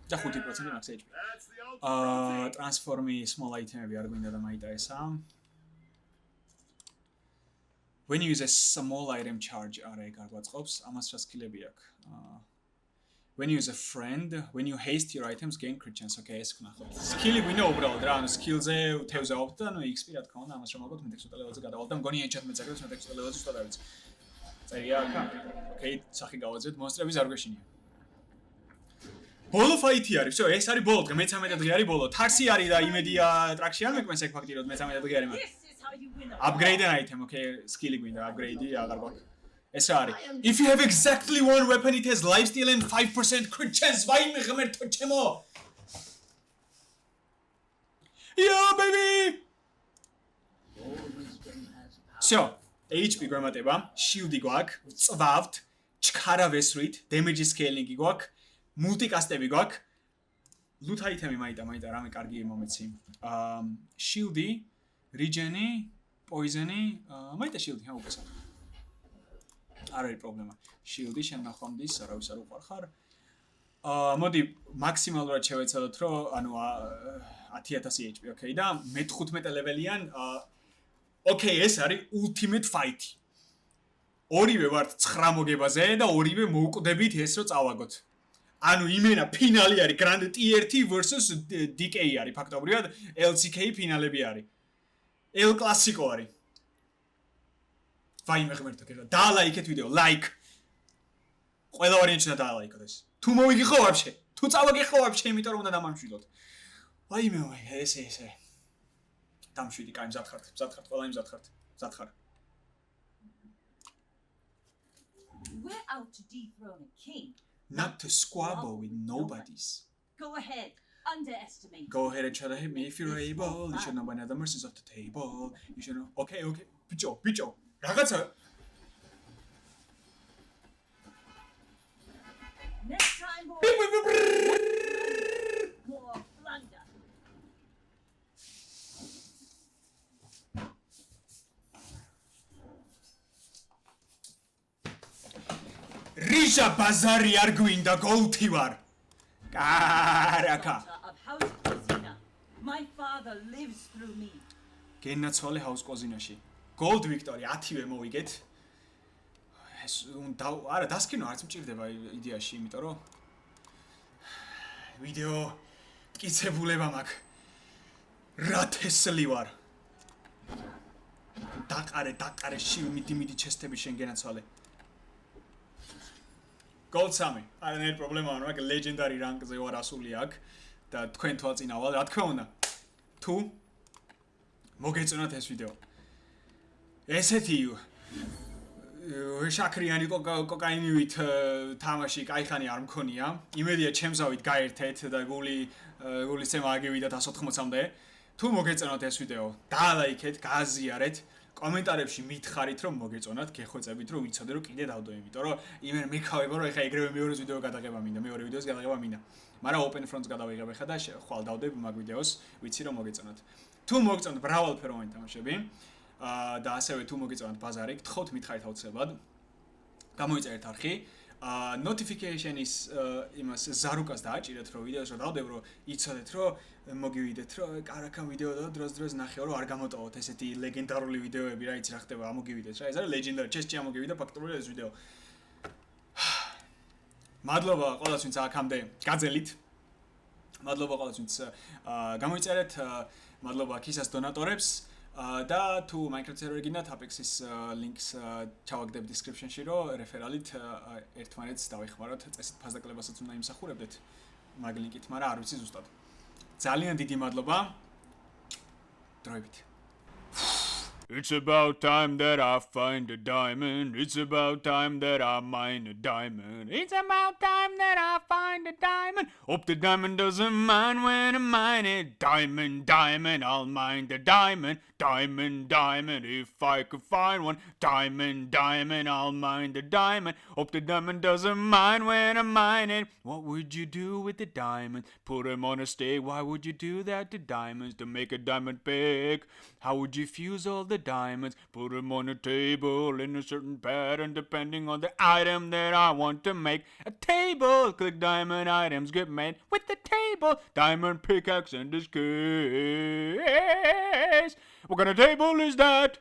Speaker 1: და 5% max HP. Transform-ი small item-ები არ გვინდა და მაიტა ესა. When you use a small item charge არა ეგ არ გვაწყობს, ამას რა skill-ები აქვს. When you use a friend, when you haste your items gain crit chance. Okay, ეს ვნახოთ. Skill-ი გვინდა უბრალოდ რა, ანუ skill-ზე თევზე ავთ და ანუ XP რა თქმა უნდა, ამას რომ ალბათ მე-16 ლეველზე გადავალ და მგონი enchant მეცაგრებს მე-16 ლეველზე სხვა დავიცი. წერია აქ. Okay, სახი გავაძეთ, მონსტრები ზარგვეშინია. ბოლო ფაითი არის, всё, ეს არის ბოლო დღე, მე-13 დღე არის ბოლო. თარსი არის და იმედია ტრაქში არ მეკმეს ეგ ფაქტი რომ მე-13 დღე არის, მაგრამ upgrade an item, okay, skill-ი გვინდა, upgrade-ი აღარ გვაქვს. ეს რა არის? If you have exactly one weapon, it has lifesteal and 5% crit chance. ვაიმე ღმერთო ჩემო. Yeah, baby. So, HP გვემატება, shield-ი გვაქვს, წვავთ, ჩქარა ვესვით, damage scaling-ი გვაქვს, multicast-ები გვაქვს. Loot item-ი მაიტა, რამე კარგი მომეცი. Shield-ი, regen-ი, poison-ი, მაიტა shield-ი, უპასა. არ არის პრობლემა. Shield-ი შენახავდის, არავის არ უყარხარ. მოდი მაქსიმალურად შევეცადოთ, რომ ანუ 10000 HP, okay, და მე-15 ლეველიან okay, ეს არის ultimate fight. ორივე ვართ 9 მოგებაზე და ორივე მოვკვდებით ეს რომ წავაგოთ. ანუ იმენა ფინალი არის Grand T1 versus DK არის ფაქტობრივად LCK ფინალები არის. El Clasico არის. ვაიმე ღმერთო, დაალაიქეთ ვიდეო, like. ყველა ვარიანტი და დაალაიქოთ ეს. თუ მოვიგიხო ვაფშე, თუ წავაგეხო ვაფშე, იმიტომ რომ უნდა დამამშვიდოთ. ვაიმე, ესე. დამშვიდი, კაი, მზად ხართ, ყველა მზად ხარ.
Speaker 2: We're out to dethrone a king.
Speaker 1: Not to squabble with nobodies.
Speaker 2: Go ahead. Underestimate.
Speaker 1: Go ahead and try to hit me if you're able. You should know by now the mercies of the table. You should know. Okay. 비죠. 라가차.
Speaker 2: Next time, boys. More blunder.
Speaker 1: შიშა ბაზარი არ გვინდა გოლთი ვარ. კარაკა.
Speaker 2: Daughter of House Cosina. My father lives through me.
Speaker 1: გენაცვალე ჰაუს კოზინაში. Gold Victory 10-ვე მოვიგეთ. ეს არა დასკინო არც მჭირდება იდეაში, იმიტომ რომ ვიდეო მტკიცებულება მაქვს. რა თესლი ვარ. დაყარე მიდი ჩესტები შენ გენაცვალე. Gold 3. არანაირი პრობლემა არ მაქვს, legendary rank-ზე ვარ ასული აქ და თქვენ თვალწინავალ, რა თქმა უნდა. თუ მოგეწონათ ეს ვიდეო. ესეთი შაქრიანი კოკაინივით თამაში кайხანი არ მქონია. იმედია ჩემსავით გაერთეთ და გულის ცემა აგივიდათ 180-მდე. თუ მოგეწონათ ეს ვიდეო, დაალაიქეთ, გააზიარეთ. კომენტარებში მითხარით რომ მოგეწონათ, გეხვეწებით რომ ვიცოდე რომ კიდე დავდო, იმიტომ რომ იმერ მიქავება რომ ეხა ეგრევე მეორე ვიდეო გადაღება მინდა, მეორე ვიდეოს გადაღება მინდა. მაგრამ open front-ს გადავიღებ ეხა და ხვალ დავდებ მაგ ვიდეოს, ვიცი რომ მოგეწონათ. თუ მოგეწონათ მრავალფეროვანი თამაშები, და ასევე თუ მოგეწონათ ბაზარი, გთხოვთ მითხარით აუცილებლად. გამოიწერეთ არხი. Notification-ის იმას ზარუკას დააჭირეთ რომ ვიდეოს რომ დავდებ რომ იცოდეთ რომ მოგივიდეთ რომ კარაკა ვიდეო და დროს ნახე რომ არ გამოტოვოთ ესეთი ლეგენდარული ვიდეოები რა იცი რა ხდება ამოგივიდეთ რა ეს არის legendary ჩესტი ამოგივიდა ფაქტობრივად ეს ვიდეო მადლობა ყველას ვინც აქამდე გაძელით მადლობა ყველას ვინც გამოიწერეთ მადლობა ქისას დონატორებს და თუ Minecraft server გინდათ Apex-ის links ჩავაგდებ description-ში რომ რეფერალით ერთმანეთს დავიხმაროთ წესით ფასდაკლებასაც უნდა იმსახურებდეთ მაგ ლინკით მაგრამ არ ვიცი ზუსტად ძალიან დიდი მადლობა დროებით It's about time that I find a diamond. It's about time that I mine a diamond. It's about time that I find a diamond. Hope the diamond doesn't mind when I mine it. Diamond, I'll mine the diamond. Diamond, if I could find one. Diamond, I'll mine the diamond. Hope the diamond doesn't mind when I mine it. What would you do with the diamond? Put them on a stake. Why would you do that to diamonds? To make a diamond big. How would you fuse all the diamonds? Put them on a table in a certain pattern depending on the item that I want to make. A table. Click diamond items get made with the table. Diamond pickaxe and this case. What kind of table is that?